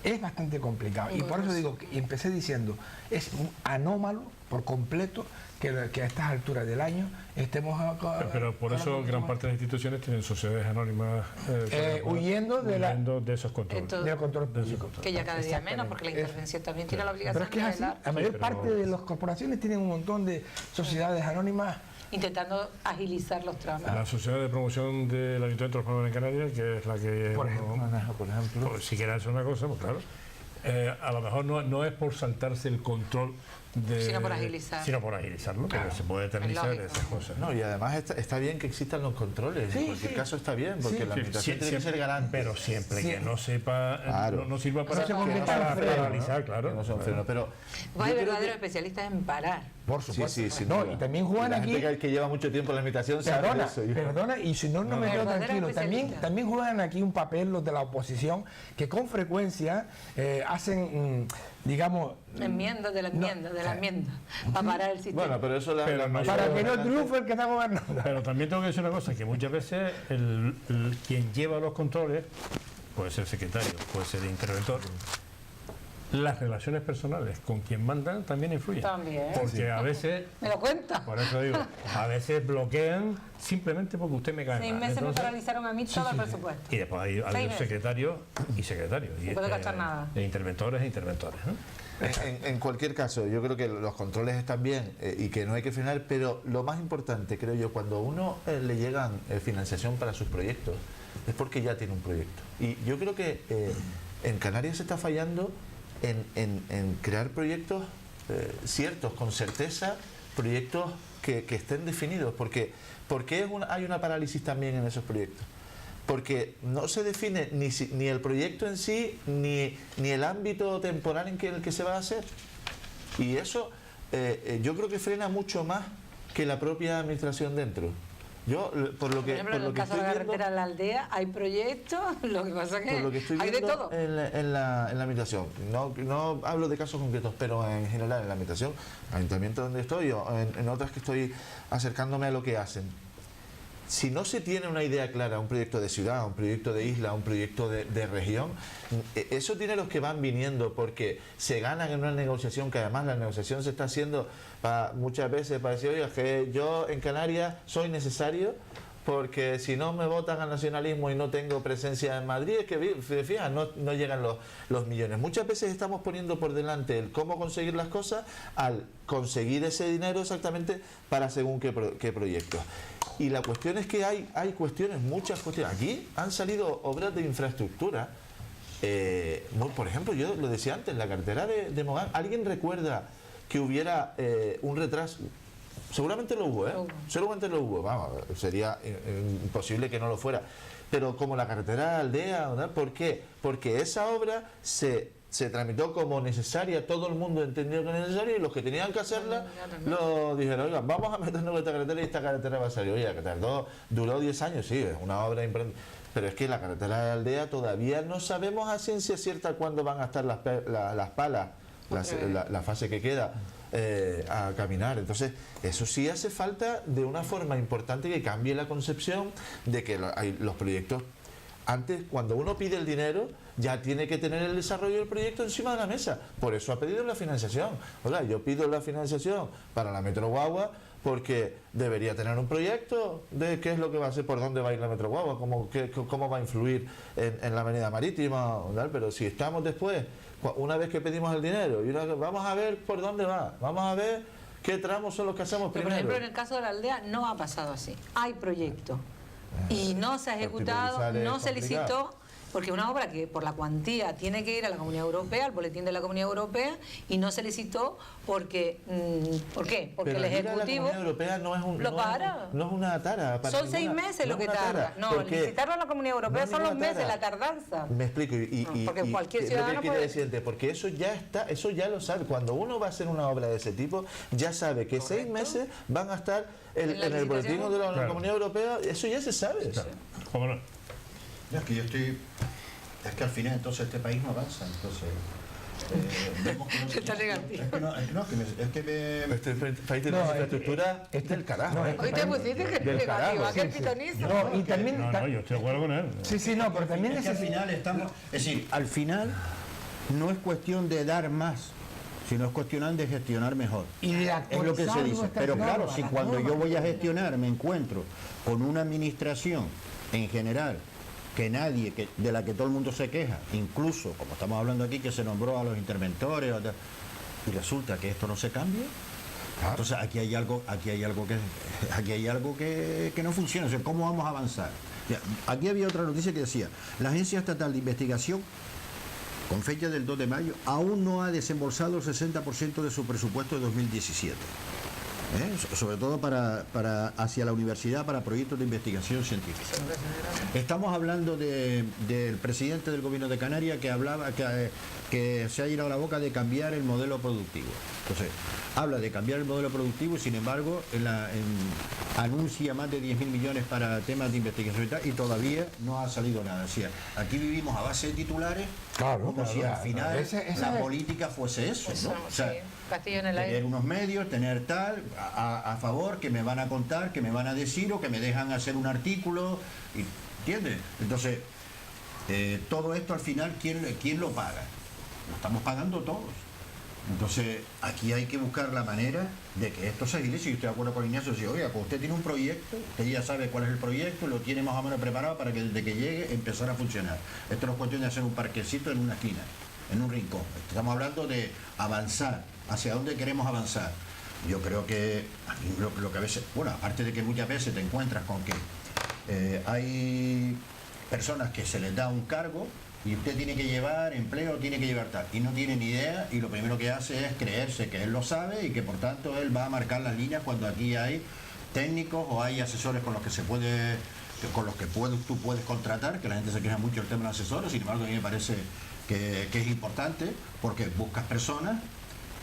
Es bastante complicado. Y por eso digo, y empecé diciendo, es anómalo por completo que a estas alturas del año estemos... Pero por eso gran parte de las instituciones tienen sociedades anónimas huyendo de esos controles. Del control público. Que ya cada día menos, porque la intervención también tiene la obligación pero es que es así. La mayor parte de las corporaciones tienen un montón de sociedades anónimas intentando agilizar los trámites. La Sociedad de Promoción del Ayuntamiento de los Palmeros en Canarias, que es la que... Por ejemplo. Pues, si quiere hacer una cosa, pues claro. A lo mejor no es por saltarse el control sino por agilizar. Sino por agilizarlo, pero se puede eternizar esas cosas. No, y además está bien que existan los controles. En cualquier caso está bien, porque la administración tiene que ser garante. Pero siempre que no sepa, claro. no sirva para, para paralizar, claro. Que no sea un freno, pero pues hay verdaderos especialistas en parar. Por supuesto. Sí, no, y también juegan la aquí... gente que lleva mucho tiempo en la administración sabe eso. Perdona, y si no me quedo tranquilo. También juegan aquí un papel los de la oposición, que con frecuencia hacen, digamos... Enmiendas de la enmienda, para parar el sistema. Bueno, pero eso para que no triunfe el que está gobernando. Pero también tengo que decir una cosa, que muchas veces quien lleva los controles, puede ser secretario, puede ser interventor, las relaciones personales con quien mandan también influyen. También. Porque a veces... ¿Me lo cuenta? Por eso digo, a veces bloquean simplemente porque usted me cae 6 mal. meses Entonces, me paralizaron a mí todo el presupuesto. Y después hay secretarios y secretarios. No puede gastar nada. De interventores e interventores. En cualquier caso, yo creo que los controles están bien y que no hay que frenar, pero lo más importante, creo yo, cuando a uno le llegan financiación para sus proyectos, es porque ya tiene un proyecto. Y yo creo que en Canarias se está fallando en crear proyectos ciertos, con certeza, proyectos que estén definidos. Porque hay una parálisis también en esos proyectos. Porque no se define ni el proyecto en sí, ni el ámbito temporal en el que se va a hacer. Y eso yo creo que frena mucho más que la propia administración dentro. Yo, por lo que en el caso de la carretera de la aldea, hay proyectos, lo que pasa es que hay de todo. En la administración, no hablo de casos concretos, pero en general en la administración, ayuntamiento donde estoy, o en otras que estoy acercándome a lo que hacen. Si no se tiene una idea clara, un proyecto de ciudad, un proyecto de isla, un proyecto de región, esos dineros que van viniendo porque se ganan en una negociación, que además la negociación se está haciendo muchas veces para decir, oiga, que yo en Canarias soy necesario porque si no me votan al nacionalismo y no tengo presencia en Madrid, es que, fíjate, no llegan los millones. Muchas veces estamos poniendo por delante el cómo conseguir las cosas al conseguir ese dinero exactamente para según qué proyectos. Y la cuestión es que hay cuestiones, muchas cuestiones. Aquí han salido obras de infraestructura. Por ejemplo, yo lo decía antes, la carretera de Mogán. ¿Alguien recuerda que hubiera un retraso? Seguramente lo hubo, seguramente lo hubo. Vamos, sería imposible que no lo fuera. Pero como la carretera de Aldea, ¿verdad? ¿Por qué? Porque esa obra se tramitó como necesaria, todo el mundo entendió que era necesaria y los que tenían que hacerla lo dijeron, oiga, vamos a meternos en esta carretera y esta carretera va a salir. Oye, que duró 10 años, sí, es una obra importante. Pero es que la carretera de Aldea todavía no sabemos a ciencia cierta cuándo van a estar las palas, la fase que queda a caminar. Entonces, eso sí hace falta de una forma importante que cambie la concepción de que los proyectos, antes, cuando uno pide el dinero, ya tiene que tener el desarrollo del proyecto encima de la mesa. Por eso ha pedido la financiación. Oiga, yo pido la financiación para la Metro Guagua porque debería tener un proyecto de qué es lo que va a hacer, por dónde va a ir la Metro Guagua, cómo va a influir en la avenida marítima, ¿verdad? Pero si estamos después, una vez que pedimos el dinero, vamos a ver por dónde va, vamos a ver qué tramos son los que hacemos Pero, primero. por ejemplo, en el caso de la aldea no ha pasado así. Hay proyecto y no se ha ejecutado, no se licitó, porque es una obra que por la cuantía tiene que ir a la Comunidad Europea, al boletín de la Comunidad Europea, y no se licitó porque, ¿por qué? Porque Pero el Ejecutivo la Comunidad Europea no es no es una tara. Son 6 meses lo que tarda. No, licitarlo a la Comunidad Europea son los meses, la tardanza. Me explico. Porque cualquier lo ciudadano que quiere decirte, porque eso ya está, eso ya lo sabe. Cuando uno va a hacer una obra de ese tipo, ya sabe que 6 meses van a estar en el boletín de la Comunidad Europea. Eso ya se sabe. Claro. ¿Cómo no? Es que al final entonces este país no avanza, entonces vemos que no, Está negativo. Este país tiene una infraestructura es del carajo. Hoy te pusiste que es Del negativa, carajo, que es pitonizo. No, y también... No, yo estoy de acuerdo con él. Sí, no, pero también es que al final estamos, es decir, al final no es cuestión de dar más, sino es cuestión de gestionar mejor. Y de Es lo que se actualizar dice. nuestras Pero claro, normas, si las cuando yo normas. voy a gestionar me encuentro con una administración en general que nadie, de la que todo el mundo se queja, incluso, como estamos hablando aquí, que se nombró a los interventores, y resulta que esto no se cambia, entonces aquí hay algo que no funciona. O sea, ¿cómo vamos a avanzar? Ya, aquí había otra noticia que decía, la Agencia Estatal de Investigación, con fecha del 2 de mayo, aún no ha desembolsado el 60% de su presupuesto de 2017. Sobre todo hacia la universidad para proyectos de investigación científica. Estamos hablando del presidente del gobierno de Canarias que hablaba que se ha llenado la boca de cambiar el modelo productivo. Entonces, habla de cambiar el modelo productivo y sin embargo anuncia más de 10.000 millones para temas de investigación y todavía no ha salido nada. O sea, aquí vivimos a base de titulares, como si al final la política fuese eso, ¿no? O sea, Castillo en el aire. tener unos medios, tener tal, a favor, que me van a contar, que me van a decir o que me dejan hacer un artículo, ¿entiendes? Entonces, todo esto al final, ¿quién lo paga? Lo estamos pagando todos. Entonces, aquí hay que buscar la manera de que esto se agilice. Y estoy de acuerdo con Ignacio, si oiga, pues usted tiene un proyecto, usted ya sabe cuál es el proyecto, lo tiene más o menos preparado para que desde que llegue empezar a funcionar. Esto no es cuestión de hacer un parquecito en una esquina, en un rincón. Estamos hablando de avanzar, hacia dónde queremos avanzar. Yo creo que lo que a veces, bueno, aparte de que muchas veces te encuentras con que hay personas que se les da un cargo y usted tiene que llevar empleo, tiene que llevar tal, y no tiene ni idea, y lo primero que hace es creerse que él lo sabe y que por tanto él va a marcar las líneas cuando aquí hay técnicos o hay asesores con los que tú puedes contratar, que la gente se queja mucho del tema de los asesores. Sin embargo, a mí me parece que es importante porque buscas personas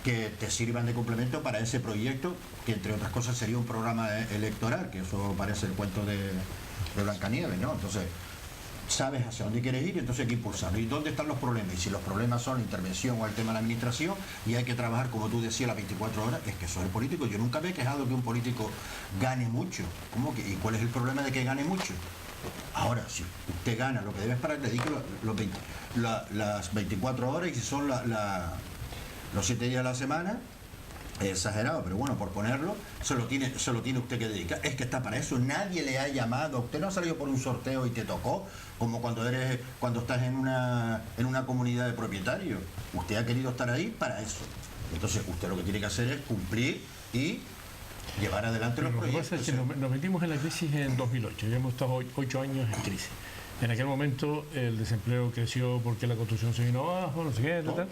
que te sirvan de complemento para ese proyecto, que entre otras cosas sería un programa electoral, que eso parece el cuento de Blancanieves, ¿no? Entonces, sabes hacia dónde quieres ir y entonces hay que impulsarlo. ¿Y dónde están los problemas? Y si los problemas son la intervención o el tema de la administración y hay que trabajar, como tú decías, las 24 horas, es que soy el político. Yo nunca me he quejado que un político gane mucho. ¿Cómo que? ¿Y cuál es el problema de que gane mucho? Ahora, si usted gana lo que debe esperar, dedique las 24 horas y si son los 7 días de la semana, es exagerado, pero bueno, por ponerlo, se lo tiene usted que dedicar. Es que está para eso, nadie le ha llamado. Usted no ha salido por un sorteo y te tocó, como cuando estás en una comunidad de propietarios. Usted ha querido estar ahí para eso. Entonces, usted lo que tiene que hacer es cumplir y llevar adelante los proyectos. Lo que pasa es que nos metimos en la crisis en 2008, ya hemos estado 8 años en crisis. En aquel momento el desempleo creció porque la construcción se vino abajo, no sé qué, tal.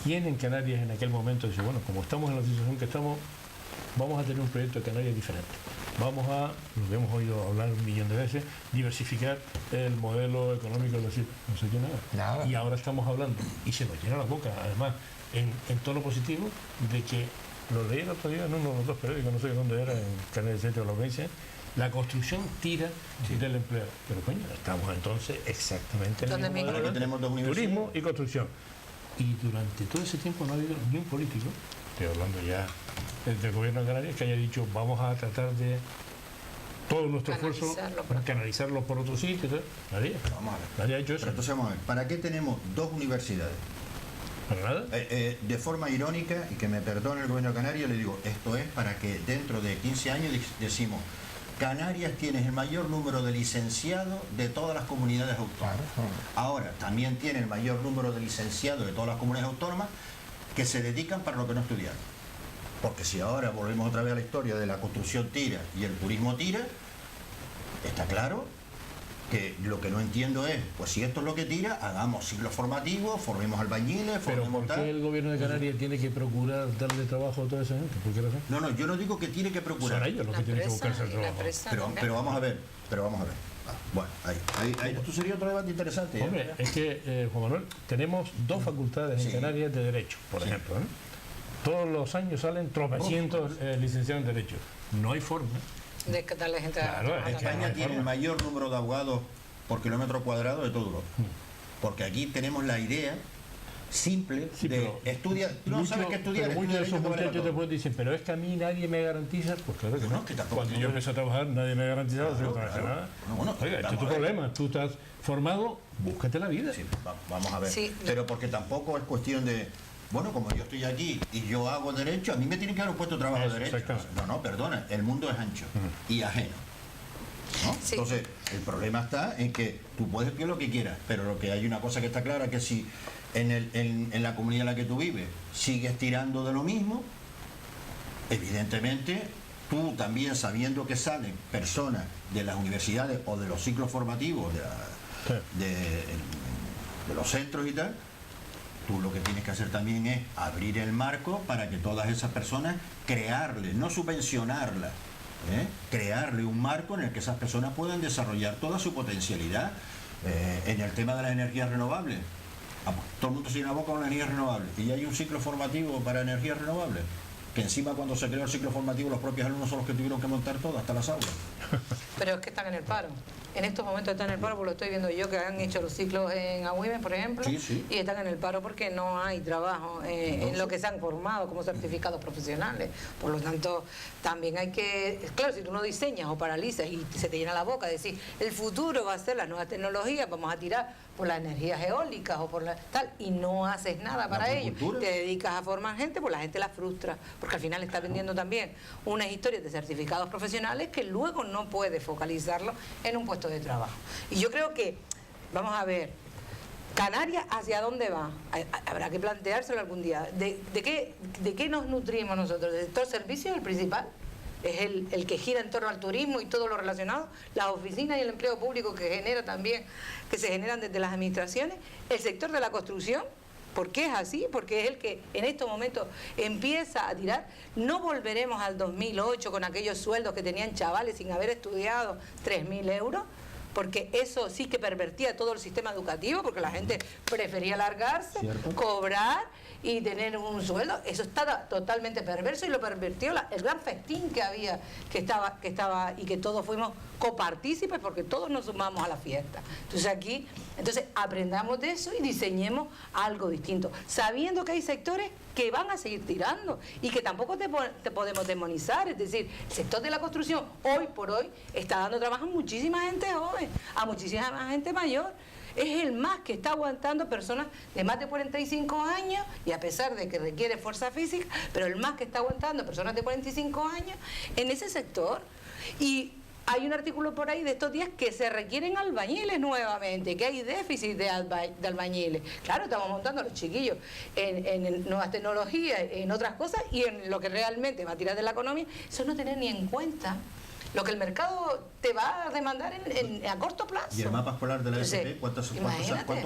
¿Quién en Canarias en aquel momento dice, bueno, como estamos en la situación que estamos, vamos a tener un proyecto de Canarias diferente? Vamos a, lo que hemos oído hablar 1.000.000 de veces, diversificar el modelo económico de los sitios. No se tiene nada. Y ahora estamos hablando, y se nos llena la boca, además, en tono positivo, de que, lo leí el otro día en uno de los dos periódicos, no sé dónde era, en Canal 7 o la provincia, la construcción tira del empleo. Pero coño, estamos entonces exactamente en el mismo modelo, tenemos dos universidades. Turismo y construcción. Y durante todo ese tiempo no ha habido ni un político estoy hablando ya del gobierno de Canarias, que haya dicho vamos a tratar de todo nuestro esfuerzo canalizarlo por otro sitio. Nadie ha hecho eso. Pero entonces vamos a ver, ¿para qué tenemos dos universidades? ¿Para nada? De forma irónica, y que me perdone el gobierno de Canarias, le digo, esto es para que dentro de 15 años decimos, Canarias tiene el mayor número de licenciados de todas las comunidades autónomas. Ahora, también tiene el mayor número de licenciados de todas las comunidades autónomas que se dedican para lo que no estudiaron. Porque si ahora volvemos otra vez a la historia de la construcción tira y el turismo tira, está claro que lo que no entiendo es, pues si esto es lo que tira, hagamos ciclos formativos, formemos albañiles, Pero formemos ¿por qué el gobierno de Canarias tiene que procurar darle trabajo a toda esa gente? ¿Por qué razón? No, yo no digo que tiene que procurar. Son ellos los que tienen que buscarse el trabajo. Pero vamos a ver. Bueno, ahí. Esto sería otro debate interesante. Hombre, es que, Juan Manuel, tenemos dos facultades en Sí. Canarias de Derecho, por ejemplo. Todos los años salen tropecientos licenciados en Derecho. No hay forma. De darle gente Claro, es que España tiene el mayor número de abogados por kilómetro cuadrado de todo Europa. Porque aquí tenemos la idea simple Sí, de pero estudiar. Tú no sabes qué estudiar. Pero muchos de estudia esos derecho, muchachos que vale después dicen, pero es que a mí nadie me garantiza. Pues claro que Bueno, no. que tampoco, Cuando yo empecé a trabajar, nadie me garantizaba nada. Bueno, Oiga, este es tu vamos a ver. problema. Tú estás formado, búscate la vida. Sí, vamos a ver. Sí. Pero porque tampoco es cuestión de, bueno, como yo estoy aquí y yo hago derecho, a mí me tienen que dar un puesto de trabajo Eso, de derecho. exactamente. No, perdona, el mundo es ancho y ajeno. ¿No? Sí. Entonces, el problema está en que tú puedes estudiar lo que quieras, pero lo que hay una cosa que está clara, que si en la comunidad en la que tú vives sigues tirando de lo mismo, evidentemente tú también, sabiendo que salen personas de las universidades o de los ciclos formativos de los centros y tal, tú lo que tienes que hacer también es abrir el marco para que todas esas personas, crearles, no subvencionarlas, crearle un marco en el que esas personas puedan desarrollar toda su potencialidad. En el tema de las energías renovables, todo el mundo se llena la boca con las energías renovables y hay un ciclo formativo para energías renovables, que encima cuando se creó el ciclo formativo los propios alumnos son los que tuvieron que montar todo, hasta las aulas. Pero es que están en el paro. En estos momentos están en el paro, porque lo estoy viendo yo, que han hecho los ciclos en AWIME, por ejemplo, Sí. y están en el paro porque no hay trabajo en lo que se han formado como certificados profesionales. Por lo tanto, también hay que... Claro, si tú no diseñas o paralizas y se te llena la boca de decir, el futuro va a ser las nuevas tecnologías, vamos a tirar por las energías eólicas o por la tal, y no haces nada para ello, agricultura. te dedicas a formar gente, pues la gente la frustra, porque al final está vendiendo también unas historias de certificados profesionales que luego no puede focalizarlo en un puesto de trabajo. Y yo creo que, vamos a ver, Canarias, ¿hacia dónde va? Habrá que planteárselo algún día. ¿De qué nos nutrimos nosotros? ¿Del sector servicio es el principal? Es el que gira en torno al turismo y todo lo relacionado, las oficinas y el empleo público que genera también, que se generan desde las administraciones, el sector de la construcción. ¿Por qué es así? Porque es el que en estos momentos empieza a tirar. No volveremos al 2008 con aquellos sueldos que tenían chavales sin haber estudiado 3.000 euros, porque eso sí que pervertía todo el sistema educativo, porque la gente prefería largarse, cobrar y tener un sueldo. Eso estaba totalmente perverso y lo pervirtió el gran festín que había, que estaba y que todos fuimos copartícipes porque todos nos sumamos a la fiesta. Entonces aprendamos de eso y diseñemos algo distinto, sabiendo que hay sectores que van a seguir tirando y que tampoco te podemos demonizar. Es decir, el sector de la construcción hoy por hoy está dando trabajo a muchísima gente joven, a muchísima gente mayor. Es el más que está aguantando personas de más de 45 años, y a pesar de que requiere fuerza física, pero el más que está aguantando personas de 45 años en ese sector. Y hay un artículo por ahí de estos días que se requieren albañiles nuevamente, que hay déficit de albañiles. Claro, estamos montando a los chiquillos en nuevas tecnologías, en otras cosas, y en lo que realmente va a tirar de la economía, eso no tener ni en cuenta lo que el mercado te va a demandar a corto plazo. Y el mapa escolar de la FP, ¿cuántos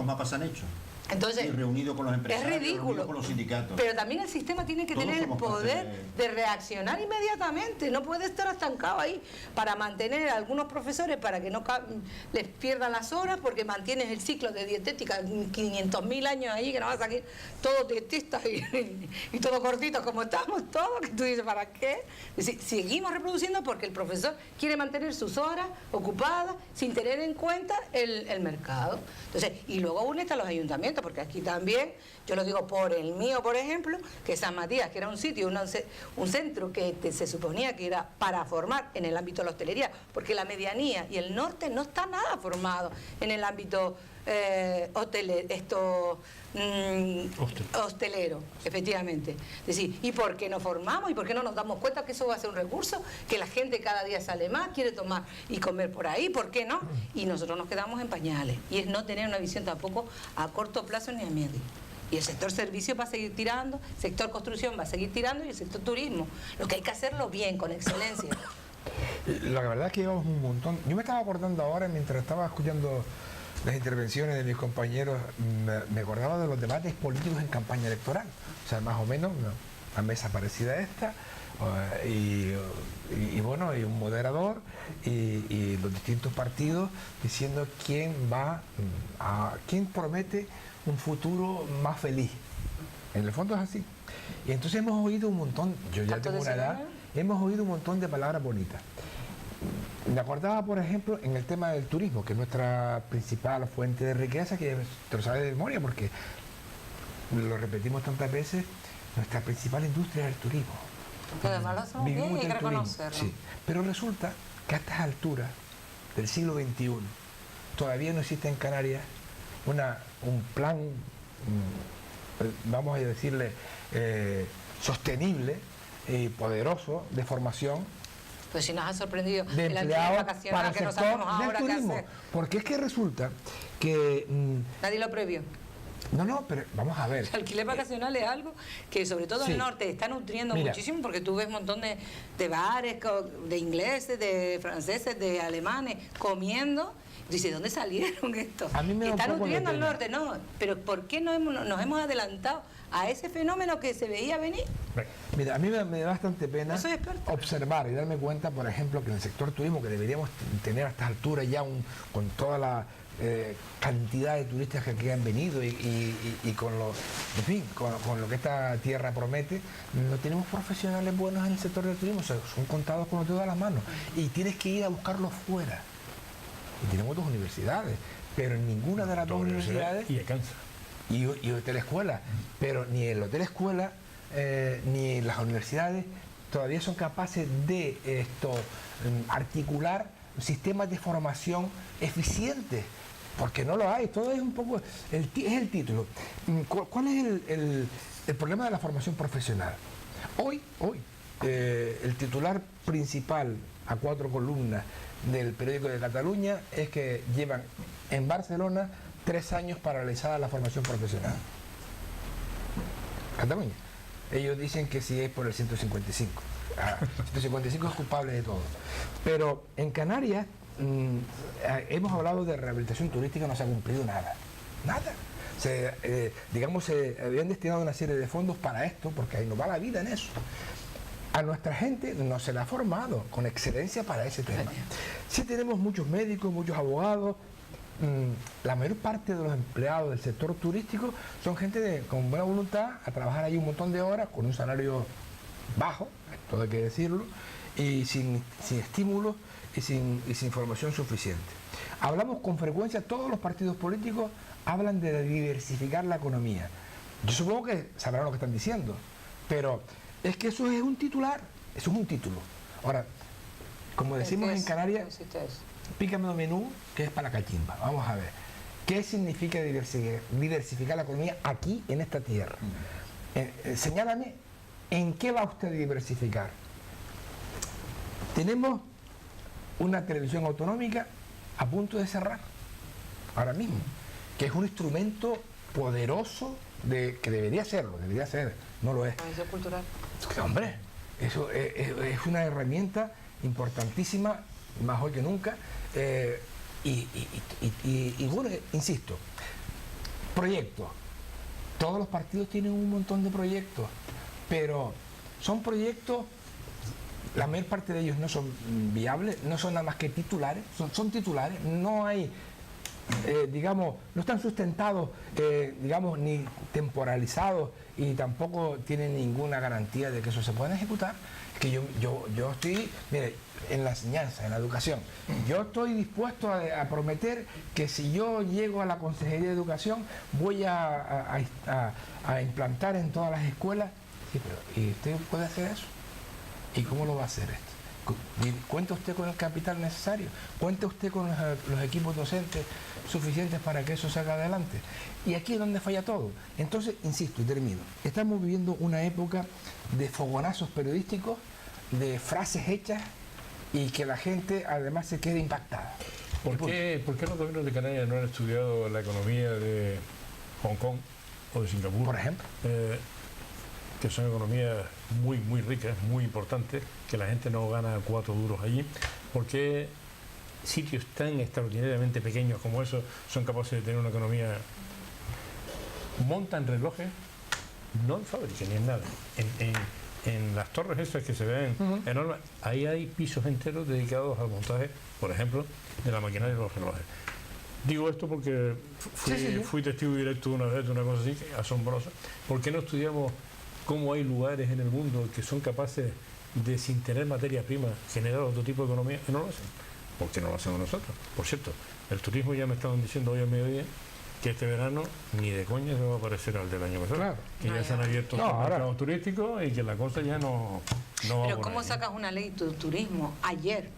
mapas han hecho? Entonces, y reunido con los empresarios, es ridículo, reunido con los sindicatos. pero también el sistema tiene que Todos tener el somos parte poder de reaccionar inmediatamente, no puede estar estancado ahí para mantener a algunos profesores para que no les pierdan las horas, porque mantienes el ciclo de dietética 500.000 años ahí, que no va a salir todos dietistas y todos cortitos como estamos todos, que tú dices, ¿para qué? Es decir, seguimos reproduciendo porque el profesor quiere mantener sus horas ocupadas sin tener en cuenta el mercado. Entonces, y luego únete a los ayuntamientos. ayuntamientos, porque aquí también, yo lo digo por el mío, por ejemplo, que San Matías, que era un sitio, un centro que se suponía que era para formar en el ámbito de la hostelería, porque la medianía y el norte no está nada formado en el ámbito hostelero, efectivamente. Es decir, ¿y por qué no formamos? ¿Y por qué no nos damos cuenta que eso va a ser un recurso? Que la gente cada día sale más, quiere tomar y comer por ahí, ¿por qué no? Y nosotros nos quedamos en pañales. Y es no tener una visión tampoco a corto plazo ni a medio. Y el sector servicio va a seguir tirando, el sector construcción va a seguir tirando y el sector turismo. Lo que hay que hacerlo bien, con excelencia. La verdad es que llevamos un montón. Yo me estaba acordando ahora, mientras estaba escuchando las intervenciones de mis compañeros, me acordaba de los debates políticos en campaña electoral. O sea, más o menos una mesa parecida a esta, y bueno, y un moderador, y los distintos partidos diciendo quién promete un futuro más feliz. En el fondo es así. Y entonces hemos oído un montón, yo ya tengo una edad, hemos oído un montón de palabras bonitas. Me acordaba, por ejemplo, en el tema del turismo, que es nuestra principal fuente de riqueza, que te lo sabes de memoria porque lo repetimos tantas veces, nuestra principal industria es el turismo. Porque además lo hacemos bien y hay que reconocerlo. Sí, pero resulta que a estas alturas del siglo XXI todavía no existe en Canarias un plan, vamos a decirle, sostenible y poderoso de formación pues si nos ha sorprendido de el empleados alquiler para vacacional el que no sector sabemos del ahora qué turismo. hacer. Porque es que resulta que... Nadie lo previó. No, pero vamos a ver. El alquiler vacacional es algo que sobre todo en el norte está nutriendo muchísimo, porque tú ves un montón de bares de ingleses, de franceses, de alemanes comiendo. Dice, ¿dónde salieron estos? A mí me da está un poco nutriendo de al pena. norte, no. Pero ¿por qué nos hemos adelantado a ese fenómeno que se veía venir? Mira, a mí me da bastante pena No soy experta. observar y darme cuenta, por ejemplo, que en el sector turismo, que deberíamos tener a estas alturas ya con toda la cantidad de turistas que aquí han venido y con lo, en fin, con lo que esta tierra promete, no tenemos profesionales buenos en el sector del turismo, o sea, son contados con los dedos de las manos y tienes que ir a buscarlos fuera. Y tenemos dos universidades, pero en ninguna de las dos universidades y alcanza. y hotel escuela, pero ni el hotel escuela ni las universidades todavía son capaces de articular sistemas de formación eficientes, porque no lo hay. Todo es un poco es el título. ¿Cuál es el problema de la formación profesional? Hoy el titular principal a 4 columnas del periódico de Cataluña es que llevan en Barcelona 3 años paralizada la formación profesional. Cataluña. Ellos dicen que sí es por el 155. 155 es culpable de todo. Pero en Canarias hemos hablado de rehabilitación turística, no se ha cumplido nada. Nada. Se habían destinado una serie de fondos para esto, porque ahí nos va la vida en eso. A nuestra gente no se le ha formado con excelencia para ese tema. Sí tenemos muchos médicos, muchos abogados. La mayor parte de los empleados del sector turístico son gente con buena voluntad a trabajar ahí un montón de horas con un salario bajo, todo hay que decirlo, y sin estímulos y sin formación suficiente. Hablamos con frecuencia, todos los partidos políticos hablan de diversificar la economía. Yo supongo que sabrán lo que están diciendo, pero es que eso es un titular, eso es un título. Ahora, como decimos en Canarias, pícame un menú que es para la cachimba. Vamos a ver, ¿qué significa diversificar la economía aquí en esta tierra? Señálame, ¿en qué va usted a diversificar? Tenemos una televisión autonómica a punto de cerrar, ahora mismo, que es un instrumento poderoso que debería serlo, debería ser, no lo es. Cultural. Hombre, eso es una herramienta importantísima, más hoy que nunca, y bueno, insisto, proyectos. Todos los partidos tienen un montón de proyectos, pero son proyectos, la mayor parte de ellos no son viables, no son nada más que titulares, son titulares, no hay, no están sustentados, ni temporalizados, y tampoco tienen ninguna garantía de que eso se pueda ejecutar. Que yo estoy, mire, en la enseñanza, en la educación, yo estoy dispuesto a prometer que si yo llego a la Consejería de Educación voy a implantar en todas las escuelas. Sí, pero ¿y usted puede hacer eso? ¿Y cómo lo va a hacer esto? ¿Cuenta usted con el capital necesario? ¿Cuenta usted con los equipos docentes suficientes para que eso salga adelante? Y aquí es donde falla todo. Entonces, insisto y termino, estamos viviendo una época de fogonazos periodísticos, de frases hechas y que la gente además se quede impactada. ¿Por qué los gobiernos de Canarias no han estudiado la economía de Hong Kong o de Singapur? Por ejemplo. Que son economías muy, muy ricas, muy importantes, que la gente no gana 4 duros allí. ¿Por qué sitios tan extraordinariamente pequeños como esos son capaces de tener una economía? Montan relojes, no en fábrica ni en nada. En las torres esas que se ven enormes, ahí hay pisos enteros dedicados al montaje, por ejemplo, de la maquinaria de los relojes. Digo esto porque fui testigo directo una vez de una cosa así, asombrosa. ¿Por qué no estudiamos cómo hay lugares en el mundo que son capaces de, sin tener materia prima, generar otro tipo de economía y no lo hacen? ¿Por qué no lo hacemos nosotros? Por cierto, el turismo ya me estaban diciendo hoy al mediodía que este verano ni de coña se va a parecer al del año pasado. Claro. Que ya se han abierto los mercados turísticos y que la cosa ya no va Pero por ¿cómo ahí, sacas una ley de turismo ayer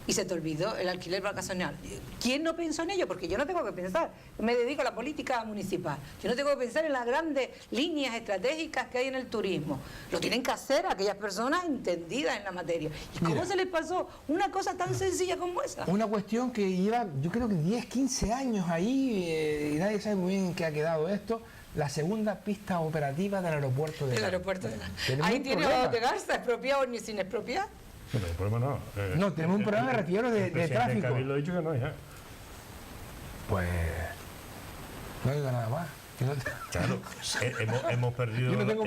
y se te olvidó el alquiler vacacional? ¿Quién no pensó en ello? Porque yo no tengo que pensar. Me dedico a la política municipal. Yo no tengo que pensar en las grandes líneas estratégicas que hay en el turismo. Lo tienen que hacer aquellas personas entendidas en la materia. ¿Y cómo se les pasó una cosa tan sencilla como esa? Una cuestión que lleva, yo creo que 10, 15 años ahí y nadie sabe muy bien en qué ha quedado esto. La segunda pista operativa del aeropuerto de Ahí tiene a Garza, expropiado ni sin expropiar. Pero el problema no. No, tenemos un problema, me refiero, de tráfico. El lo ha dicho que no, ya. Pues no digo nada más. Claro, hemos perdido, Yo no tengo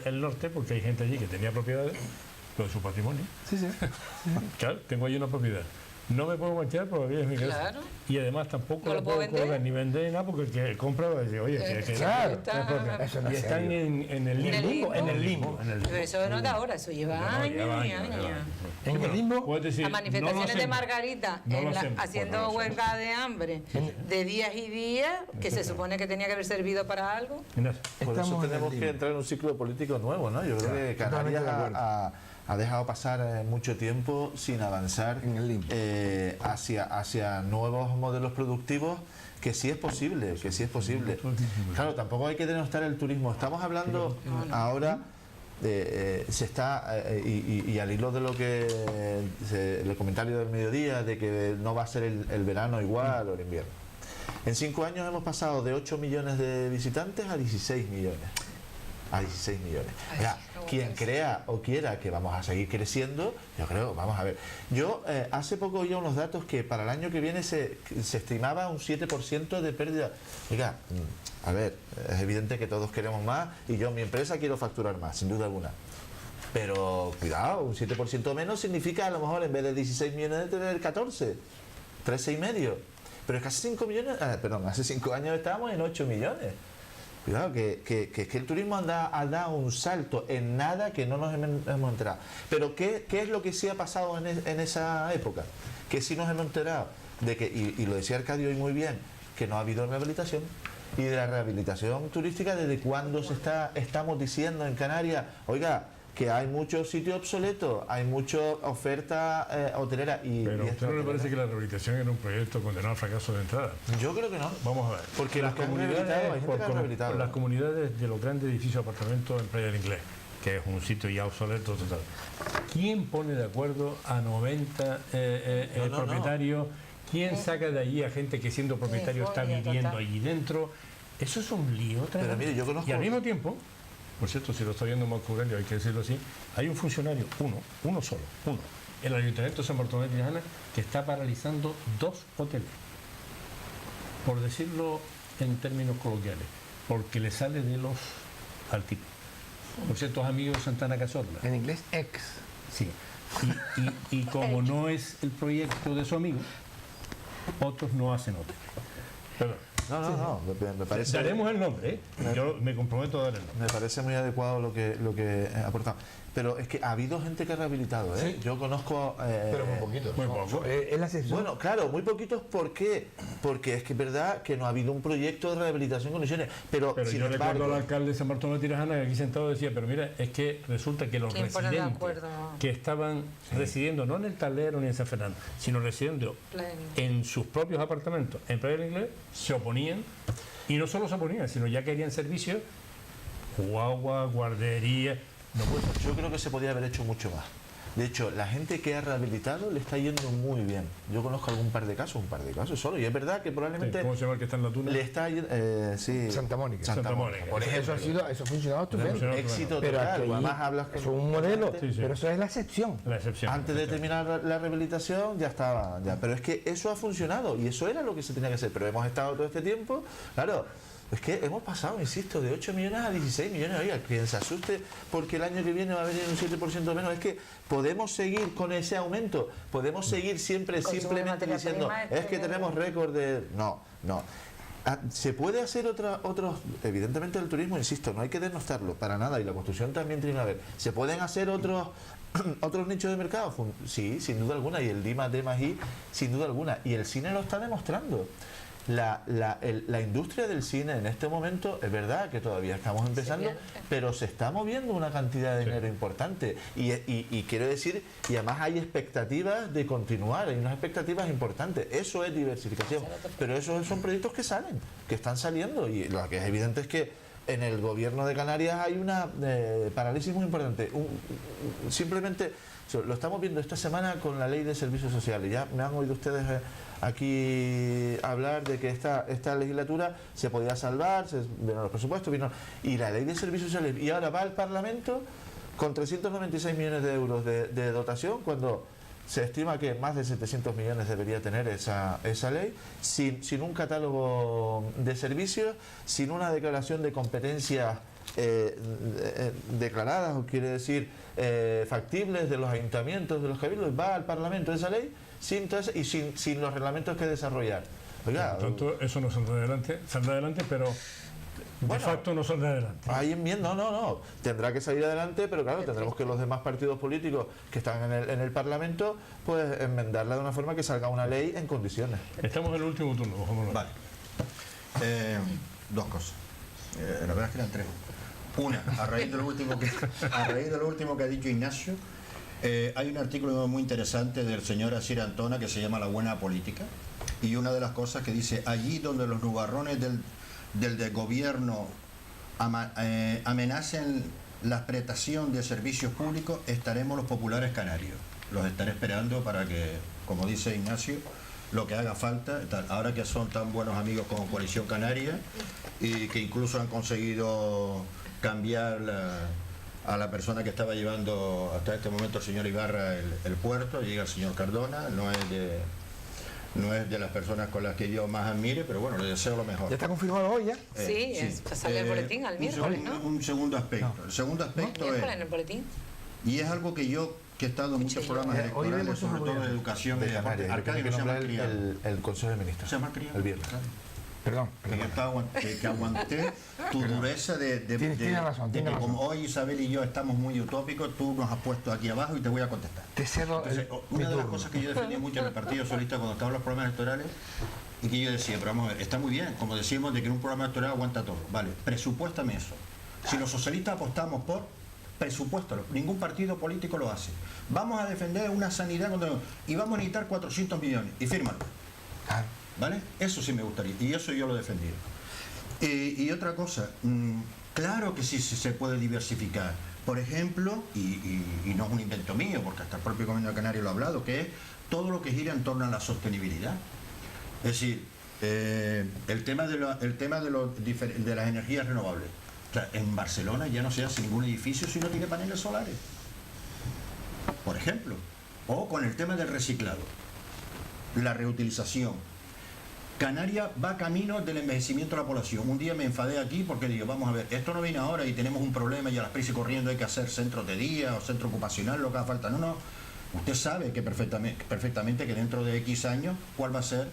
el norte porque hay gente allí que tenía propiedades, pero de su patrimonio. Sí. Claro, tengo allí una propiedad. No me puedo marchar porque es mi casa. Claro. Y además tampoco ¿No la lo puedo puedo vender? colocar ni vender nada porque el que compra va a decir, oye, que claro, es eso no y es están serio. en el limbo. En el limbo. Pero eso no es de ahora, eso lleva años y años. En el limbo. Puedes decir, Las manifestaciones no lo de hacemos. Margarita No lo hacemos, haciendo pues no lo huelga de hambre de días y días, que se supone que tenía que haber servido para algo. Mira, Por eso Estamos en tenemos el que limbo. entrar en un ciclo político nuevo, ¿no? Yo creo que totalmente Canarias de acuerdo. ha dejado pasar mucho tiempo sin avanzar En el limbo. hacia nuevos modelos productivos, que sí es posible, Claro, tampoco hay que denostar el turismo. Estamos hablando ahora, se está, y al hilo de lo que el comentario del mediodía, de que no va a ser el verano igual o el invierno. En 5 años hemos pasado de 8 millones de visitantes a 16 millones. O sea, quien crea o quiera que vamos a seguir creciendo, yo creo, vamos a ver. Yo hace poco oí unos datos que para el año que viene se estimaba un 7% de pérdida. Oiga, a ver, es evidente que todos queremos más y yo en mi empresa quiero facturar más, sin duda alguna. Pero cuidado, un 7% menos significa a lo mejor en vez de 16 millones de tener 14, 13,5. Pero es que hace 5 millones, hace 5 años estábamos en 8 millones. Cuidado, que el turismo ha dado un salto en nada que no nos hemos enterado. Pero ¿qué es lo que sí ha pasado en esa época? Que sí nos hemos enterado de que, y lo decía Arcadio hoy muy bien, que no ha habido rehabilitación. Y de la rehabilitación turística, ¿desde cuándo estamos diciendo en Canarias, oiga, que hay muchos sitios obsoletos, hay mucha oferta hotelera pero ¿a usted no le parece que la rehabilitación era un proyecto condenado al fracaso de entrada? Yo creo que no. Vamos a ver. Porque las los que han rehabilitado, hay gente que ha rehabilitado. las comunidades de los grandes edificios de apartamentos en Playa del Inglés, que es un sitio ya obsoleto total. ¿Quién pone de acuerdo a 90 propietarios? ¿Quién saca de allí a gente que siendo propietario está viviendo allí dentro? Eso es un lío. Pero mire, yo conozco... Y al mismo tiempo, por cierto, si lo está viendo Marco Aurelio, hay que decirlo así, hay un funcionario, uno solo, el Ayuntamiento de San Bartolomé de Tirajana, que está paralizando 2 hoteles, por decirlo en términos coloquiales, porque le sale de los al tipo. Por cierto, es amigo de Santana Cazorla. En inglés, ex. Sí. Y como no es el proyecto de su amigo, otros no hacen hoteles. Perdón. No, me parece... Daremos el nombre, ¿eh? Yo me comprometo a dar el nombre. Me parece muy adecuado lo que ha aportado. pero es que ha habido gente que ha rehabilitado, ¿eh? Sí. Yo conozco... Pero muy poquito. muy poco. Es la excepción. Bueno, claro, muy poquitos. ¿Por qué? Porque es que es verdad que no ha habido un proyecto de rehabilitación en condiciones. Pero sin yo recuerdo embargo, al alcalde de San Bartolomé de Tirajana que aquí sentado decía, pero mira, es que resulta que los ¿Quién pone de residentes acuerdo? que estaban residiendo no en el Tablero ni en San Fernando, sino residiendo Playa. en sus propios apartamentos en Playa del Inglés, se oponían, y no solo se oponían, sino ya querían servicios, guagua, guardería, no puede ser. yo creo que se podía haber hecho mucho más. De hecho, la gente que ha rehabilitado le está yendo muy bien. Yo conozco un par de casos solo. Y es verdad que probablemente ¿Cómo se llama el que está en la tuna? le está yendo... sí, Santa Mónica. Santa Mónica, por ejemplo. Eso ha funcionado estupendo. Éxito Pero total. aquí Además hablas con eso es un modelo, Sí, sí. pero eso es la excepción. La excepción. Antes de terminar la rehabilitación ya estaba, ya. Pero es que eso ha funcionado y eso era lo que se tenía que hacer. Pero hemos estado todo este tiempo, claro, es que hemos pasado, insisto, de 8 millones a 16 millones. Oiga, quien se asuste porque el año que viene va a venir un 7% menos. Es que podemos seguir con ese aumento, podemos seguir siempre Consumo de simplemente materia diciendo, prima, es que tenemos récord de... No. Se puede hacer otros, evidentemente el turismo, insisto, no hay que denostarlo para nada, y la construcción también tiene que ver. ¿Se pueden hacer otros nichos de mercado? Sí, sin duda alguna, y el D+D+I, sin duda alguna, y el cine lo está demostrando. La industria del cine en este momento, es verdad que todavía estamos empezando, pero se está moviendo una cantidad de dinero importante, y quiero decir, y además hay expectativas de continuar, hay unas expectativas importantes. Eso es diversificación, pero esos son proyectos que salen, que están saliendo, y lo que es evidente es que en el gobierno de Canarias hay una parálisis muy importante. Simplemente lo estamos viendo esta semana con la ley de servicios sociales. Ya me han oído ustedes aquí hablar de que esta legislatura se podía salvar, vino los presupuestos, y la ley de servicios sociales, y ahora va al Parlamento con 396 millones de euros de dotación, cuando se estima que más de 700 millones debería tener esa ley, sin un catálogo de servicios, sin una declaración de competencias declaradas, o quiere decir factibles, de los ayuntamientos, de los cabildos. Va al Parlamento esa ley sin los reglamentos que desarrollar. Oiga, Por tanto, eso no saldrá adelante, pero de Bueno, facto no saldrá adelante. hay enmienda, no. Tendrá que salir adelante, pero claro, tendremos que los demás partidos políticos que están en el Parlamento, pues enmendarla de una forma que salga una ley en condiciones. Estamos en el último turno, vámonos. Vale. Dos cosas. La verdad es que eran tres. Una, a raíz de lo último que ha dicho Ignacio, hay un artículo muy interesante del señor Asir Antona que se llama La buena política, y una de las cosas que dice: allí donde los nubarrones del gobierno amenacen la prestación de servicios públicos, estaremos los populares canarios. Los estaré esperando para que, como dice Ignacio, lo que haga falta, ahora que son tan buenos amigos con Coalición Canaria, y que incluso han conseguido cambiar a la persona que estaba llevando hasta este momento el señor Ibarra el puerto. Llega el señor Cardona, no es de las personas con las que yo más admire, pero bueno, le deseo lo mejor. ¿Ya está confirmado hoy ya? Sale el boletín al miércoles, ¿no? Un segundo aspecto. El segundo aspecto ¿Miércoles en es, el boletín? y es algo que yo, que he estado en muchos programas Hoy electorales, vemos sobre un todo de gobierno educación y De deporte. Canarias, Arcadio que no se llama nombrar criado. el Consejo de Ministros. Se llama criado. El viernes. Perdón. Que aguanté tu dureza de Tiene razón, de tiene que razón. como hoy Isabel y yo estamos muy utópicos, tú nos has puesto aquí abajo y te voy a contestar. Te cedo Entonces, mi una de las turno. cosas que yo defendía mucho en el Partido Socialista cuando estaban los programas electorales, y que yo decía, pero vamos a ver, está muy bien, como decimos, de que en un programa electoral aguanta todo. Vale, presupuéstame eso. Si los socialistas apostamos por presupuéstalo, ningún partido político lo hace. Vamos a defender una sanidad y vamos a necesitar 400 millones, y fírmalo. ¿Vale? Eso sí me gustaría, y eso yo lo he defendido. Y otra cosa, claro que sí se puede diversificar. Por ejemplo, y no es un invento mío, porque hasta el propio Gobierno de Canarias lo ha hablado, que es todo lo que gira en torno a la sostenibilidad. Es decir, el tema de las energías renovables. O sea, en Barcelona ya no se hace ningún edificio si no tiene paneles solares, por ejemplo. O con el tema del reciclado, la reutilización. Canarias va camino del envejecimiento de la población. Un día me enfadé aquí porque digo, vamos a ver, esto no viene ahora y tenemos un problema y a las prisas y corriendo hay que hacer centros de día o centro ocupacional, lo que haga falta. No. Usted sabe que perfectamente que dentro de X años, ¿cuál va a ser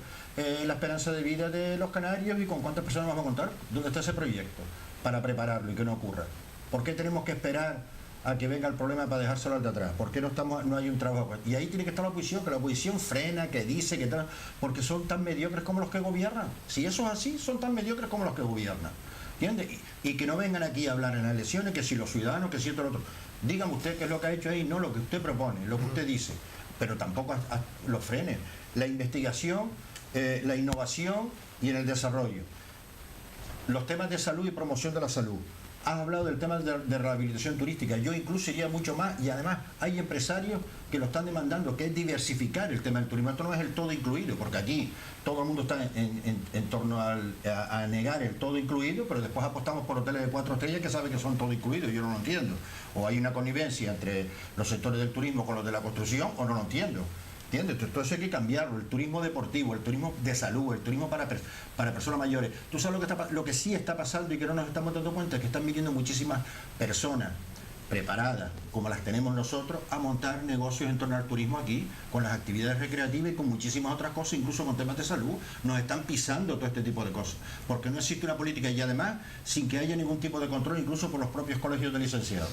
la esperanza de vida de los canarios y con cuántas personas vamos a contar? ¿Dónde está ese proyecto para prepararlo y que no ocurra? ¿Por qué tenemos que esperar a que venga el problema para dejárselo al de atrás? ¿Por qué no hay un trabajo? Y ahí tiene que estar la oposición, que la oposición frena, que dice, que tal, porque son tan mediocres como los que gobiernan. Si eso es así, son tan mediocres como los que gobiernan. ¿Entiende? Y que no vengan aquí a hablar en las elecciones, que si los ciudadanos, que si esto, lo otro. Dígame usted qué es lo que ha hecho ahí, no lo que usted propone, lo que usted dice, pero tampoco lo frene. La investigación, la innovación y en el desarrollo. Los temas de salud y promoción de la salud. Has hablado del tema de rehabilitación turística. Yo incluso iría mucho más, y además hay empresarios que lo están demandando, que es diversificar el tema del turismo. Esto no es el todo incluido, porque aquí todo el mundo está en torno a negar el todo incluido, pero después apostamos por hoteles de 4 estrellas que saben que son todo incluidos. Yo no lo entiendo. O hay una connivencia entre los sectores del turismo con los de la construcción, o no lo entiendo. ¿Entiendes? Todo eso hay que cambiarlo. El turismo deportivo, el turismo de salud, el turismo para personas mayores. Tú sabes lo que sí está pasando y que no nos estamos dando cuenta, es que están viniendo muchísimas personas preparadas, como las tenemos nosotros, a montar negocios en torno al turismo aquí, con las actividades recreativas y con muchísimas otras cosas, incluso con temas de salud. Nos están pisando todo este tipo de cosas, porque no existe una política, y además sin que haya ningún tipo de control, incluso por los propios colegios de licenciados,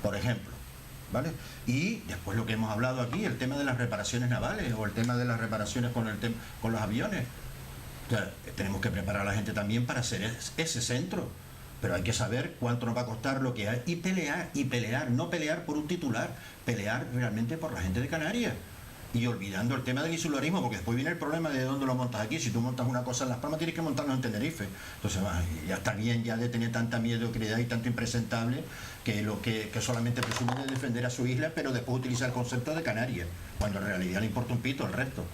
por ejemplo. ¿Vale? Y después lo que hemos hablado aquí, el tema de las reparaciones navales o el tema de las reparaciones con los aviones. O sea, tenemos que preparar a la gente también para hacer ese centro, pero hay que saber cuánto nos va a costar lo que hay y pelear, no pelear por un titular, pelear realmente por la gente de Canarias. Y olvidando el tema del insularismo, porque después viene el problema de dónde lo montas aquí. Si tú montas una cosa en Las Palmas, tienes que montarlo en Tenerife. Entonces, ya está bien ya de tener tanta mediocridad y tanto impresentable que solamente presume de defender a su isla, pero después utiliza el concepto de Canarias, cuando en realidad le importa un pito el resto.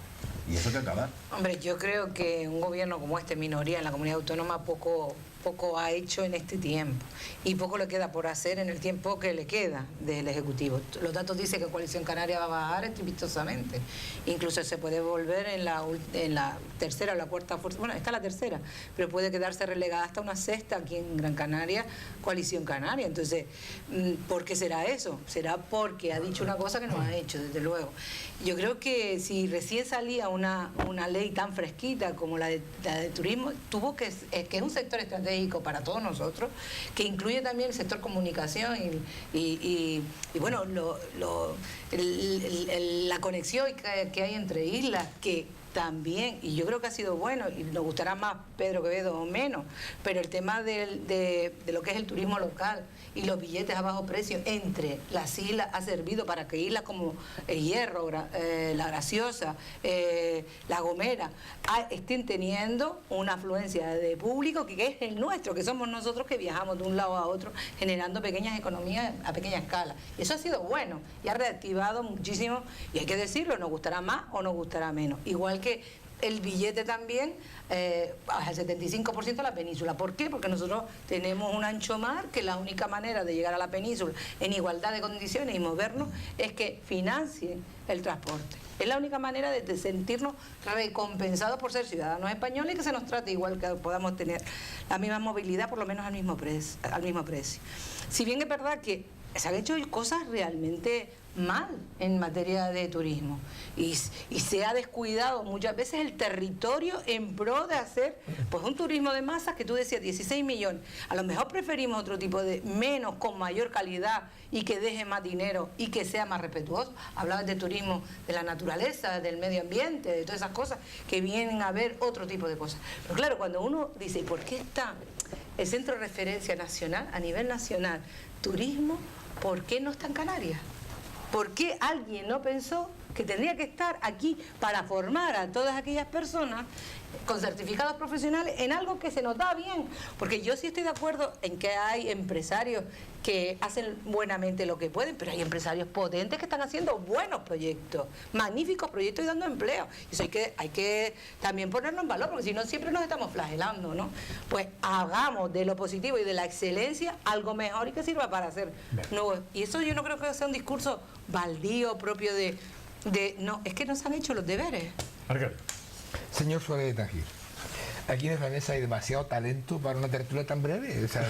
Y eso hay que acabar. Hombre, yo creo que un gobierno como este, minoría en la comunidad autónoma, poco ha hecho en este tiempo y poco le queda por hacer en el tiempo que le queda del Ejecutivo. Los datos dicen que Coalición Canaria va a bajar estrepitosamente, incluso se puede volver en la tercera o la cuarta fuerza, bueno, está la tercera, pero puede quedarse relegada hasta una sexta aquí en Gran Canaria, Coalición Canaria. Entonces, ¿por qué será eso? Será porque ha dicho una cosa que no ha hecho, desde luego. Yo creo que si recién salía una ley tan fresquita como la de turismo, tuvo que es un sector estratégico para todos nosotros, que incluye también el sector comunicación y bueno, la conexión que hay entre islas, que también, y yo creo que ha sido bueno, y nos gustará más Pedro Quevedo o menos, pero el tema de lo que es el turismo local y los billetes a bajo precio entre las islas ha servido para que islas como El Hierro, La Graciosa, La Gomera estén teniendo una afluencia de público que es el nuestro, que somos nosotros que viajamos de un lado a otro generando pequeñas economías a pequeña escala. Y eso ha sido bueno y ha reactivado muchísimo, y hay que decirlo, nos gustará más o nos gustará menos. Igual que el billete también, al 75% a la península. ¿Por qué? Porque nosotros tenemos un ancho mar, que la única manera de llegar a la península en igualdad de condiciones y movernos es que financien el transporte. Es la única manera de sentirnos recompensados por ser ciudadanos españoles y que se nos trate igual, que podamos tener la misma movilidad, por lo menos al mismo precio. Si bien es verdad que se han hecho cosas realmente mal en materia de turismo y se ha descuidado muchas veces el territorio en pro de hacer pues un turismo de masas, que tú decías 16 millones, a lo mejor preferimos otro tipo de menos, con mayor calidad y que deje más dinero y que sea más respetuoso. Hablabas de turismo de la naturaleza, del medio ambiente, de todas esas cosas que vienen a ver otro tipo de cosas. Pero claro, cuando uno dice, ¿por qué está el centro de referencia nacional, a nivel nacional, turismo, por qué no está en Canarias? ¿Por qué alguien no pensó que tendría que estar aquí para formar a todas aquellas personas con certificados profesionales en algo que se nos da bien? Porque yo sí estoy de acuerdo en que hay empresarios que hacen buenamente lo que pueden, pero hay empresarios potentes que están haciendo buenos proyectos, magníficos proyectos y dando empleo. Eso hay que también ponerlo en valor, porque si no siempre nos estamos flagelando, ¿no? Pues hagamos de lo positivo y de la excelencia algo mejor y que sirva para hacer nuevos. Y eso yo no creo que sea un discurso baldío propio de no, es que no se han hecho los deberes. Margarita. Señor Suárez de Tangir, aquí en esta mesa hay demasiado talento para una tertulia tan breve. O sea,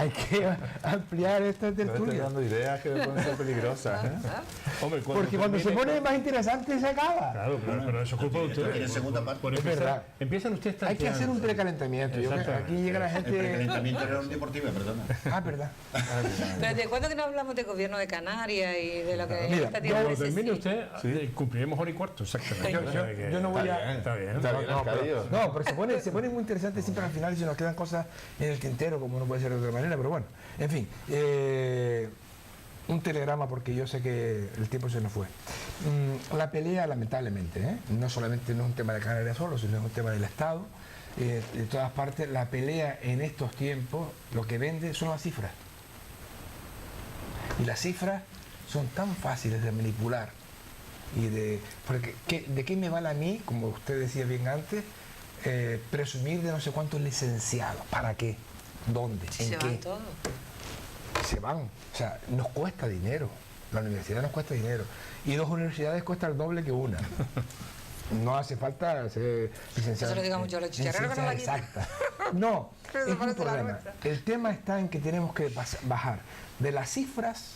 hay que ampliar esta No estoy tertulia. dando ideas que pueden ser peligrosas. ¿eh? Hombre, Porque cuando se pone más interesante se acaba. Claro, pero eso es culpa de ustedes. ¿Tiene segunda parte? Por Es empezar, verdad. empiezan ustedes Hay que hacer un precalentamiento. Yo creo que aquí llega la El gente. precalentamiento era un deportivo, perdona. Ah, verdad. Pero ¿de cuándo que no hablamos del gobierno de Canarias y de lo que Mira, esta yo tierra Cuando termine necesita? usted, cumpliremos hora y cuarto, exactamente. Yo no voy a. Está bien. Está bien, Arcadio. No, pero se pone muy interesante siempre al final y se nos quedan cosas en el tintero, como no puede ser de otra manera, pero bueno, en fin. Un telegrama porque yo sé que el tiempo se nos fue. La pelea, lamentablemente, no solamente no es un tema de Canarias solo, sino es un tema del Estado, de todas partes. La pelea en estos tiempos, lo que vende son las cifras. Y las cifras son tan fáciles de manipular. Porque, ¿de qué me vale a mí, como usted decía bien antes, presumir de no sé cuántos licenciados? ¿Para qué? ¿Dónde? Si ¿En se qué? van todos. Se van. O sea, nos cuesta dinero. La universidad nos cuesta dinero. Y 2 universidades cuestan el doble que una. No hace falta ser licenciado. Eso lo diga mucho los chicharreros que no la quitan. Exacta. No, Pero es un parece la problema. nuestra. El tema está en que tenemos que bajar de las cifras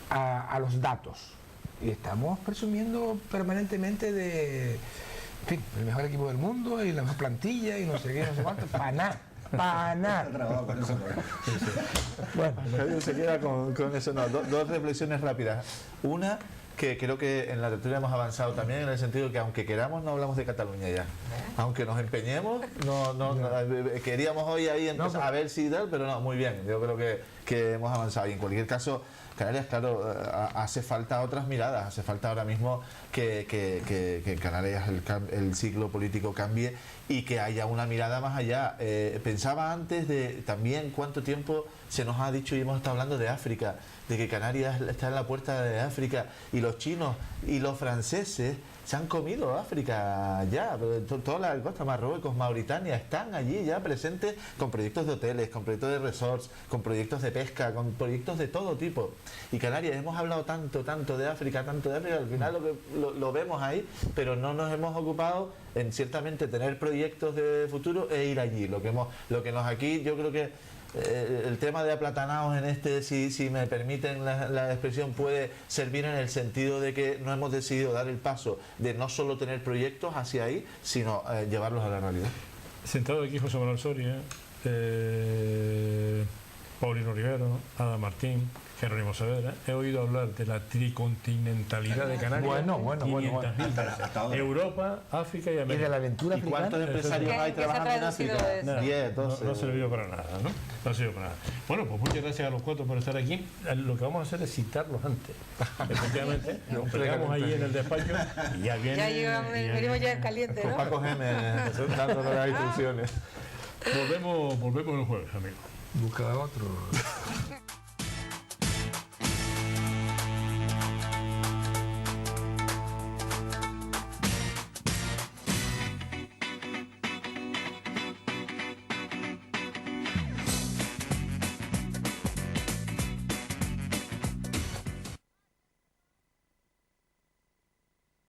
a los datos. Y estamos presumiendo permanentemente de, en fin, el mejor equipo del mundo y la mejor plantilla y no sé qué, no sé cuánto. Para nada. Para nada. Trabajo con eso. Bueno, Arcadio se queda con eso. No, dos reflexiones rápidas. Una, que creo que en la tertulia hemos avanzado también en el sentido de que aunque queramos no hablamos de Cataluña ya. Aunque nos empeñemos, queríamos hoy ahí empezar a ver si tal, pero no, muy bien. Yo creo que hemos avanzado. Y en cualquier caso, Canarias, claro, hace falta otras miradas, hace falta ahora mismo que en Canarias el ciclo político cambie y que haya una mirada más allá. Pensaba antes de también cuánto tiempo se nos ha dicho y hemos estado hablando de África, de que Canarias está en la puerta de África y los chinos y los franceses se han comido África ya, toda la costa, Marruecos, Mauritania, están allí ya presentes con proyectos de hoteles, con proyectos de resorts, con proyectos de pesca, con proyectos de todo tipo. Y Canarias, hemos hablado tanto de África, al final lo vemos ahí, pero no nos hemos ocupado en ciertamente tener proyectos de futuro e ir allí. Lo que nos aquí, yo creo que el tema de aplatanados en si me permiten la expresión, puede servir en el sentido de que no hemos decidido dar el paso de no solo tener proyectos hacia ahí, sino llevarlos a la realidad. Sentado aquí José Manuel Soria, Paulino Rivero, Ada Martín, Jerónimo Saavedra, he oído hablar de la tricontinentalidad de Canarias. Bueno. 500.000 veces. Hasta ahora. Europa, África y y de América. la aventura ¿Y cuántos africana. empresarios hay ¿Qué se ha trabajando en traducido África? de eso? 10, No, 12. no sirvió para nada, ¿no? No sirvió para nada. Bueno, pues muchas gracias a los 4 por estar aquí. Lo que vamos a hacer es citarlos antes. Efectivamente, nos pegamos ahí en el despacho y ya viene. Ya llegamos, venimos ya en caliente, Con ¿no? Paco Gémez dándonos las instrucciones. Volvemos el jueves, amigos. Busca otro.